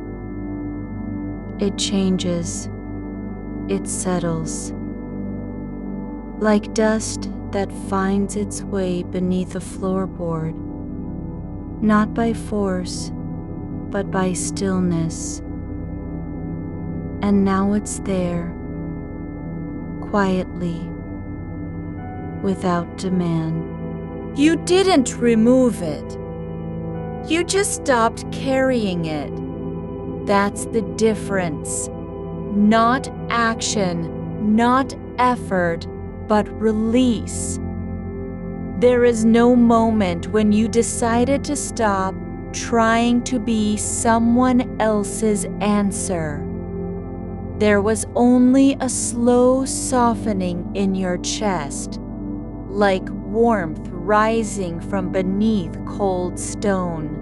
It changes, it settles, like dust that finds its way beneath a floorboard, not by force, but by stillness. And now it's there, quietly, without demand. You didn't remove it. You just stopped carrying it. That's the difference. Not action, not effort, but release. There is no moment when you decided to stop trying to be someone else's answer. There was only a slow softening in your chest, like warmth rising from beneath cold stone.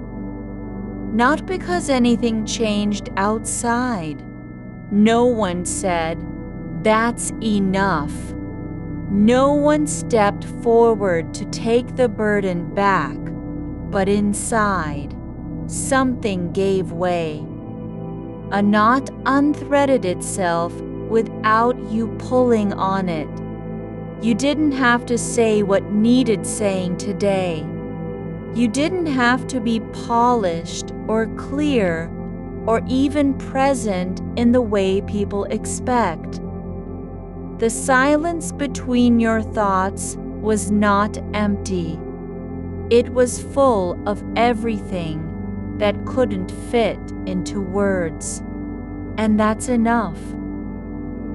Not because anything changed outside. No one said, "That's enough." No one stepped forward to take the burden back, but inside, something gave way. A knot unthreaded itself without you pulling on it. You didn't have to say what needed saying today. You didn't have to be polished or clear or even present in the way people expect. The silence between your thoughts was not empty. It was full of everything that couldn't fit into words. And that's enough.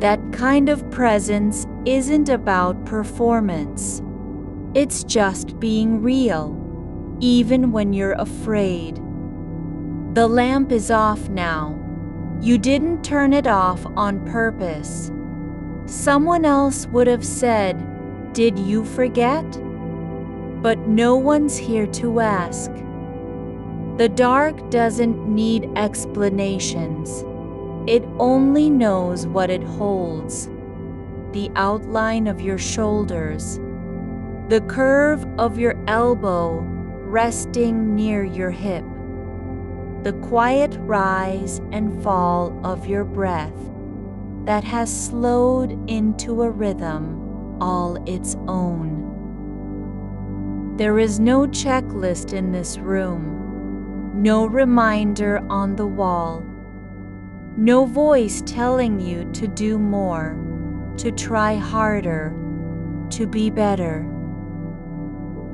That kind of presence isn't about performance. It's just being real, even when you're afraid. The lamp is off now. You didn't turn it off on purpose. Someone else would have said, "Did you forget?" But no one's here to ask. The dark doesn't need explanations. It only knows what it holds. The outline of your shoulders, the curve of your elbow resting near your hip, the quiet rise and fall of your breath that has slowed into a rhythm all its own. There is no checklist in this room, no reminder on the wall, no voice telling you to do more, to try harder, to be better.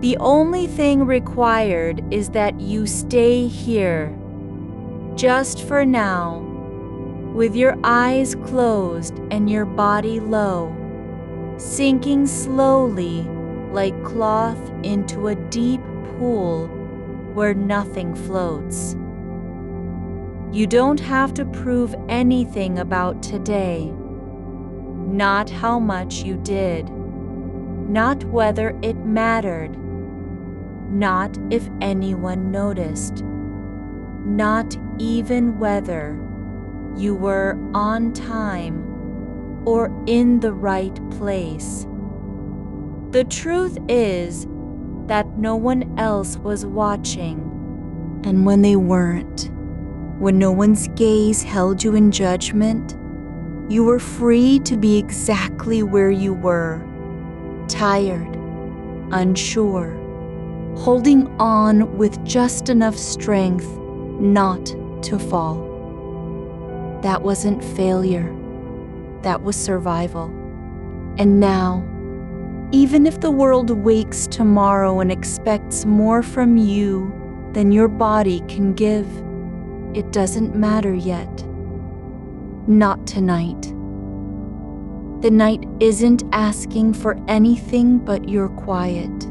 The only thing required is that you stay here, just for now, with your eyes closed and your body low, sinking slowly like cloth into a deep pool where nothing floats. You don't have to prove anything about today. Not how much you did. Not whether it mattered. Not if anyone noticed. Not even whether you were on time or in the right place. The truth is that no one else was watching. And when they weren't, when no one's gaze held you in judgment, you were free to be exactly where you were, tired, unsure, holding on with just enough strength not to fall. That wasn't failure, that was survival. And now, even if the world wakes tomorrow and expects more from you than your body can give, it doesn't matter yet. Not tonight. The night isn't asking for anything but your quiet.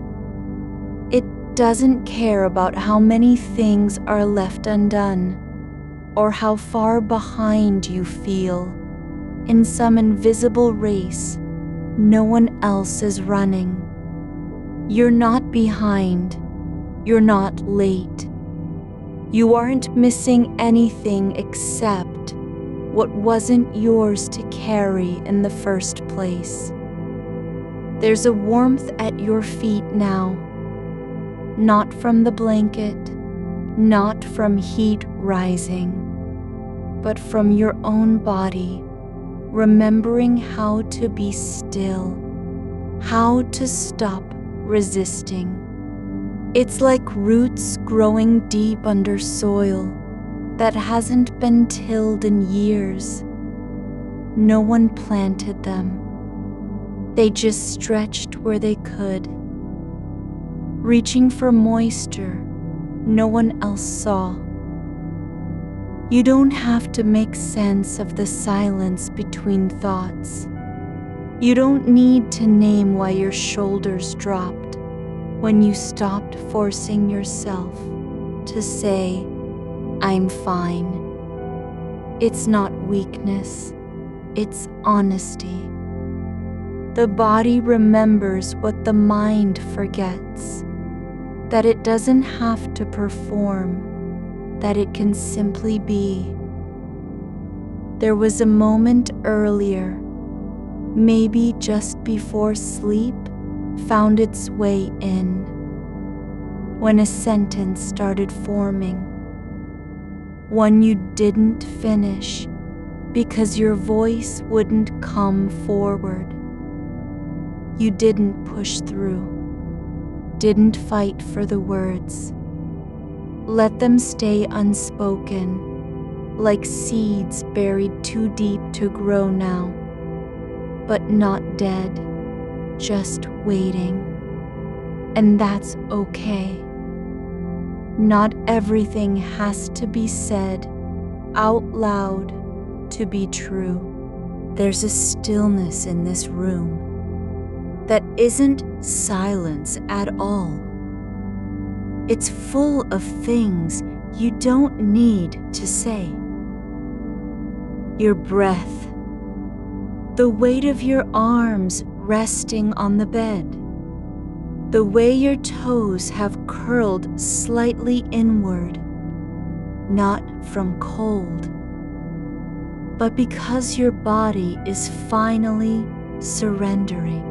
It doesn't care about how many things are left undone or how far behind you feel in some invisible race no one else is running. You're not behind. You're not late. You aren't missing anything except what wasn't yours to carry in the first place. There's a warmth at your feet now, not from the blanket, not from heat rising, but from your own body, remembering how to be still, how to stop resisting. It's like roots growing deep under soil that hasn't been tilled in years. No one planted them. They just stretched where they could, reaching for moisture no one else saw. You don't have to make sense of the silence between thoughts. You don't need to name why your shoulders dropped when you stopped forcing yourself to say, "I'm fine." It's not weakness, it's honesty. The body remembers what the mind forgets, that it doesn't have to perform, that it can simply be. There was a moment earlier, maybe just before sleep found its way in, when a sentence started forming, one you didn't finish because your voice wouldn't come forward. You didn't push through, didn't fight for the words. Let them stay unspoken, like seeds buried too deep to grow now, but not dead, just waiting. And that's okay. Not everything has to be said out loud to be true. There's a stillness in this room that isn't silence at all. It's full of things you don't need to say. Your breath, the weight of your arms resting on the bed, the way your toes have curled slightly inward, not from cold, but because your body is finally surrendering.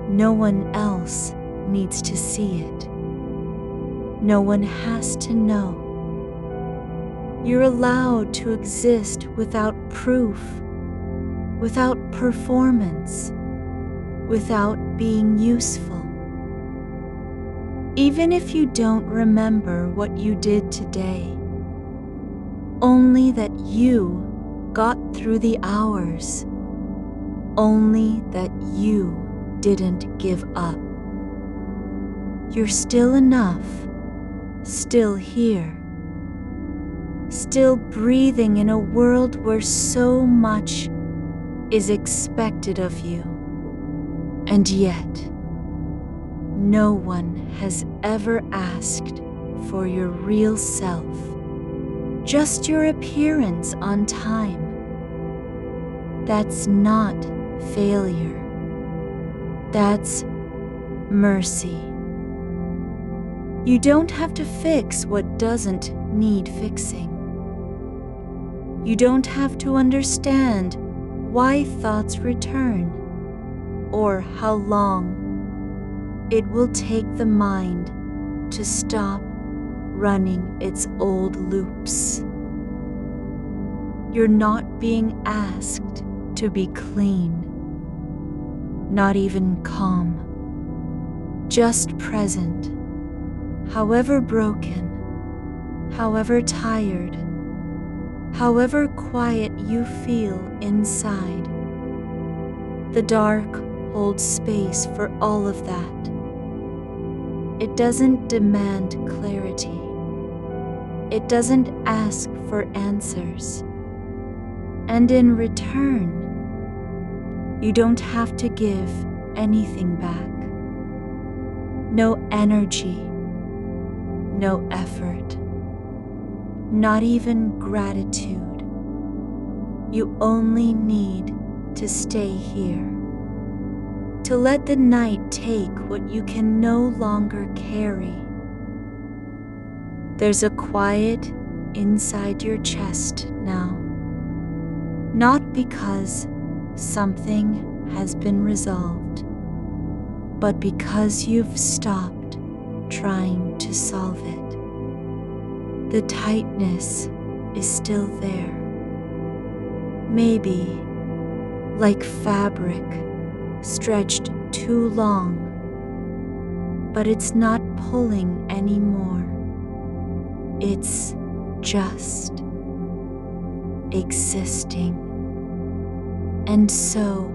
No one else needs to see it. No one has to know. You're allowed to exist without proof, without performance, without being useful. Even if you don't remember what you did today, only that you got through the hours, only that you didn't give up. You're still enough, still here, still breathing in a world where so much is expected of you. And yet, no one has ever asked for your real self, just your appearance on time. That's not failure. That's mercy. You don't have to fix what doesn't need fixing. You don't have to understand why thoughts return or how long it will take the mind to stop running its old loops. You're not being asked to be clean, not even calm, just present, however broken, however tired, however quiet you feel inside. The dark holds space for all of that. It doesn't demand clarity. It doesn't ask for answers. And in return, you don't have to give anything back. No energy, no effort, not even gratitude. You only need to stay here, to let the night take what you can no longer carry. There's a quiet inside your chest now, not because something has been resolved, but because you've stopped trying to solve it. The tightness is still there, maybe like fabric stretched too long, but it's not pulling anymore. It's just existing. And so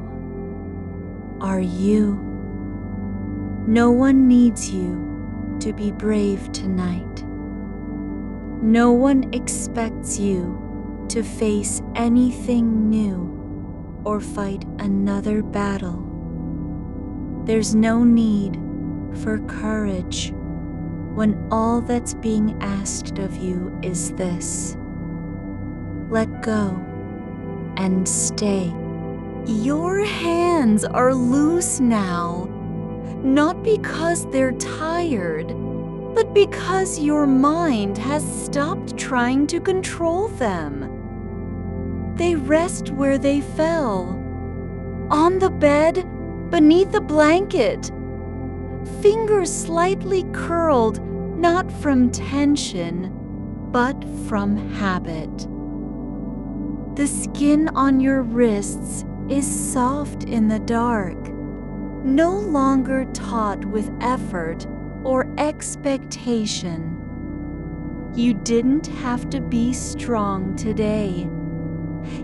are you. No one needs you to be brave tonight. No one expects you to face anything new or fight another battle. There's no need for courage when all that's being asked of you is this: let go and stay. Your hands are loose now, not because they're tired, but because your mind has stopped trying to control them. They rest where they fell, on the bed, beneath the blanket, fingers slightly curled, not from tension, but from habit. The skin on your wrists is soft in the dark, no longer taut with effort or expectation. You didn't have to be strong today.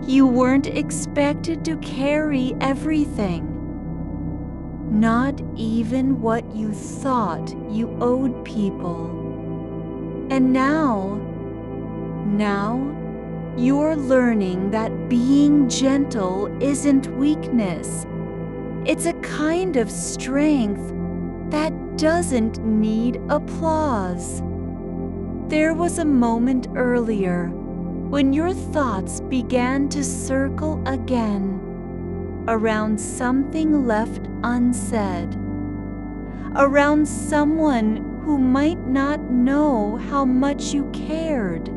You weren't expected to carry everything. Not even what you thought you owed people. And now you're learning that being gentle isn't weakness. It's a kind of strength that doesn't need applause. There was a moment earlier when your thoughts began to circle again around something left unsaid, around someone who might not know how much you cared,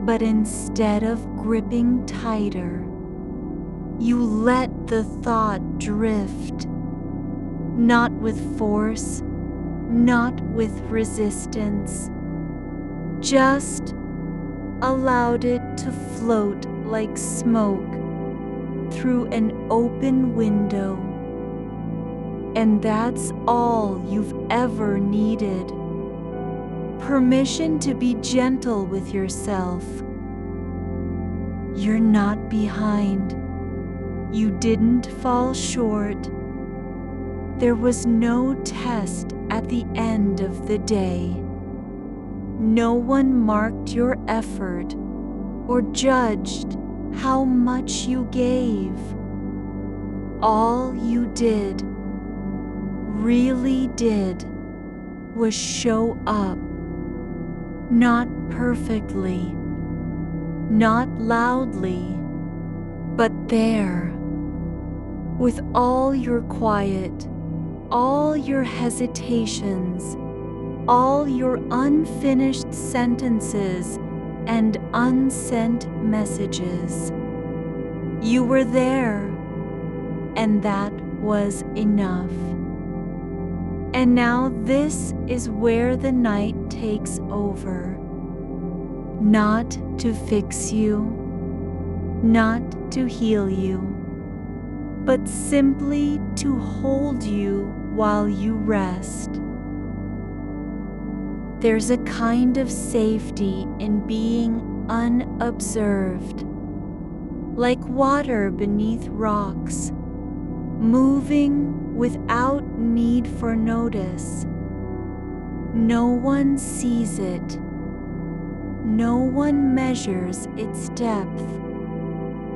but instead of gripping tighter, you let the thought drift, not with force, not with resistance, just allowed it to float like smoke through an open window. And that's all you've ever needed. Permission to be gentle with yourself. You're not behind. You didn't fall short. There was no test at the end of the day. No one marked your effort or judged how much you gave. All you did really did was show up, not perfectly, not loudly, but there, with all your quiet, all your hesitations, all your unfinished sentences and unsent messages. You were there, and that was enough. And now this is where the night takes over. Not to fix you, not to heal you, but simply to hold you while you rest. There's a kind of safety in being unobserved, like water beneath rocks, moving without need for notice. No one sees it. No one measures its depth,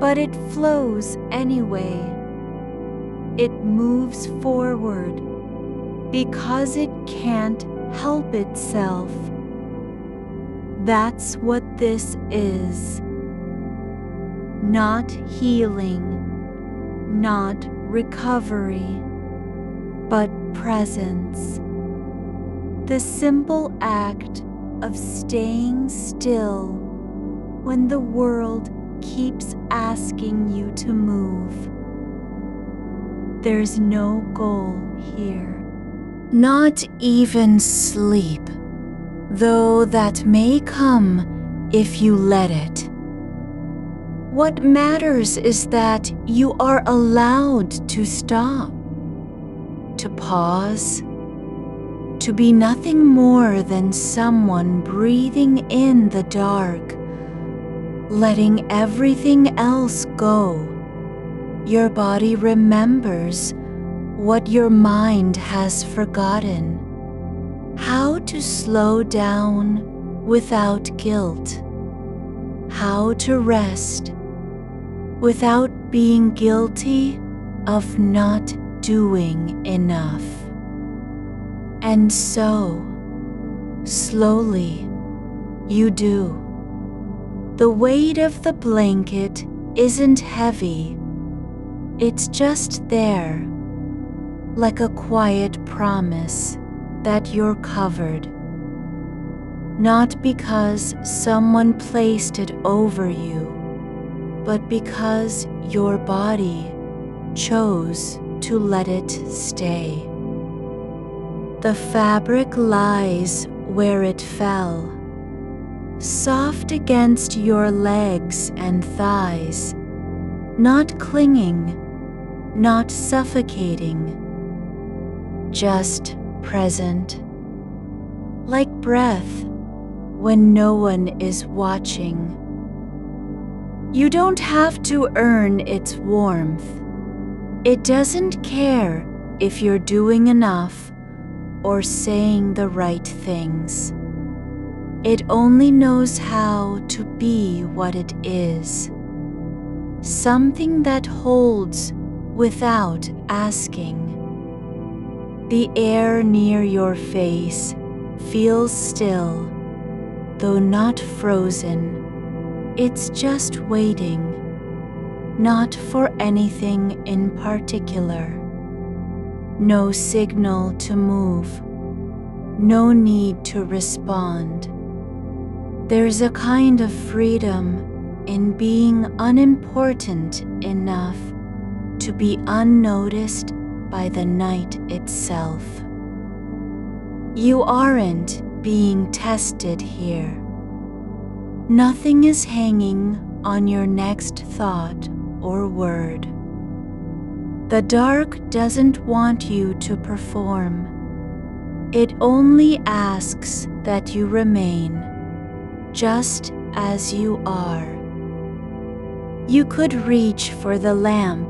but it flows anyway. It moves forward because it can't help itself. That's what this is. Not healing, not recovery, but presence. The simple act of staying still when the world keeps asking you to move. There's no goal here. Not even sleep, though that may come if you let it. What matters is that you are allowed to stop, to pause, to be nothing more than someone breathing in the dark, letting everything else go. Your body remembers what your mind has forgotten. How to slow down without guilt. How to rest without being guilty of not doing enough. And so, slowly, you do. The weight of the blanket isn't heavy. It's just there, like a quiet promise that you're covered. Not because someone placed it over you, but because your body chose to let it stay. The fabric lies where it fell, soft against your legs and thighs, not clinging, not suffocating, just present, like breath when no one is watching. You don't have to earn its warmth. It doesn't care if you're doing enough or saying the right things. It only knows how to be what it is, something that holds without asking. The air near your face feels still, though not frozen. It's just waiting, not for anything in particular. No signal to move, no need to respond. There's a kind of freedom in being unimportant enough to be unnoticed by the night itself. You aren't being tested here. Nothing is hanging on your next thought or word. The dark doesn't want you to perform. It only asks that you remain just as you are. You could reach for the lamp,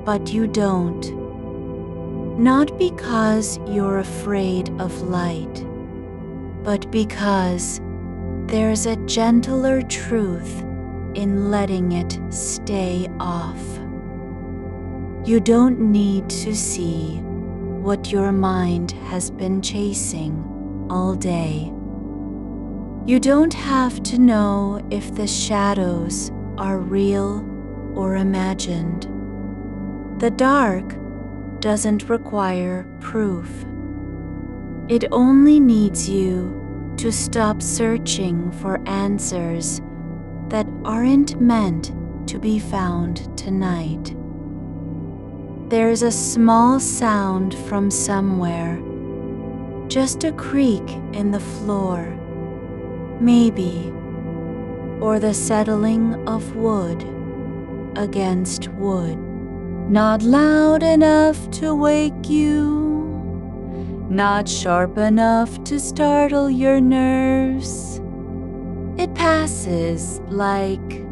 but you don't. Not because you're afraid of light, but because there's a gentler truth in letting it stay off. You don't need to see what your mind has been chasing all day. You don't have to know if the shadows are real or imagined. The dark doesn't require proof. It only needs you to stop searching for answers that aren't meant to be found tonight. There's a small sound from somewhere, just a creak in the floor, maybe, or the settling of wood against wood. Not loud enough to wake you, not sharp enough to startle your nerves. It passes like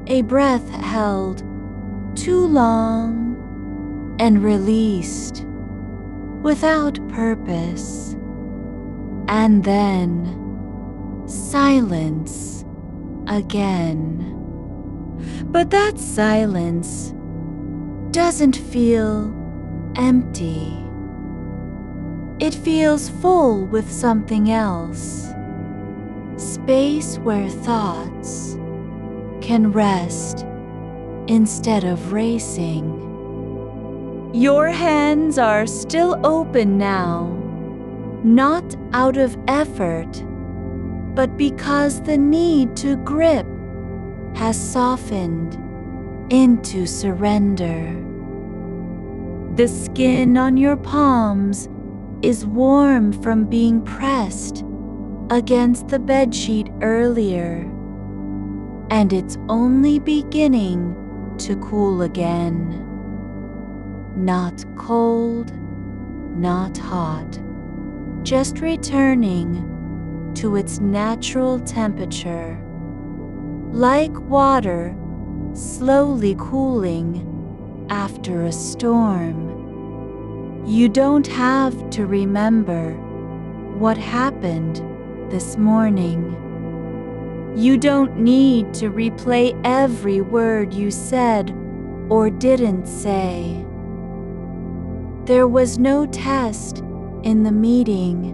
a breath held too long and released without purpose. And then silence again. But that silence doesn't feel empty. It feels full with something else. Space where thoughts can rest instead of racing. Your hands are still open now, not out of effort, but because the need to grip has softened into surrender. The skin on your palms is warm from being pressed against the bedsheet earlier, and it's only beginning to cool again. Not cold, not hot, just returning to its natural temperature, like water slowly cooling after a storm. You don't have to remember what happened this morning. You don't need to replay every word you said or didn't say. There was no test in the meeting,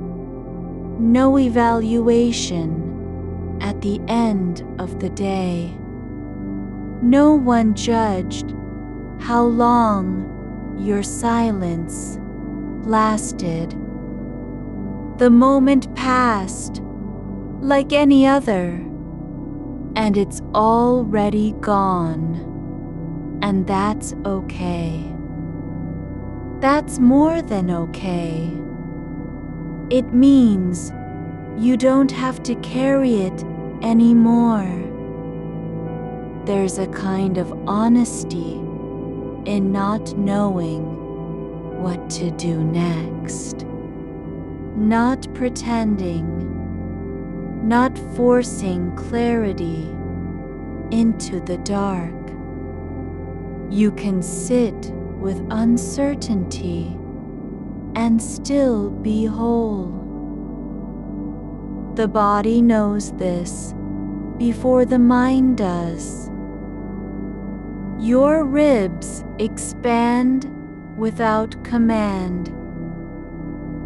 no evaluation at the end of the day. No one judged how long your silence lasted. The moment passed like any other, and it's already gone. And that's okay. That's more than okay. It means you don't have to carry it anymore. There's a kind of honesty in not knowing what to do next. Not pretending, not forcing clarity into the dark. You can sit with uncertainty and still be whole. The body knows this before the mind does. Your ribs expand without command.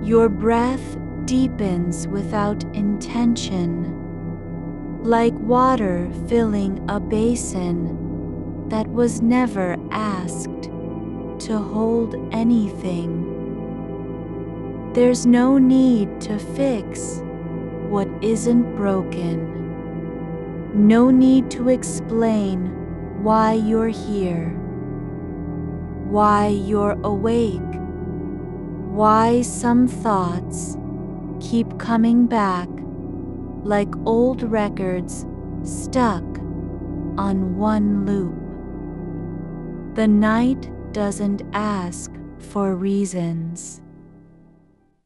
Your breath deepens without intention, like water filling a basin that was never asked to hold anything. There's no need to fix what isn't broken. No need to explain why you're here, why you're awake, why some thoughts keep coming back like old records stuck on one loop. The night doesn't ask for reasons.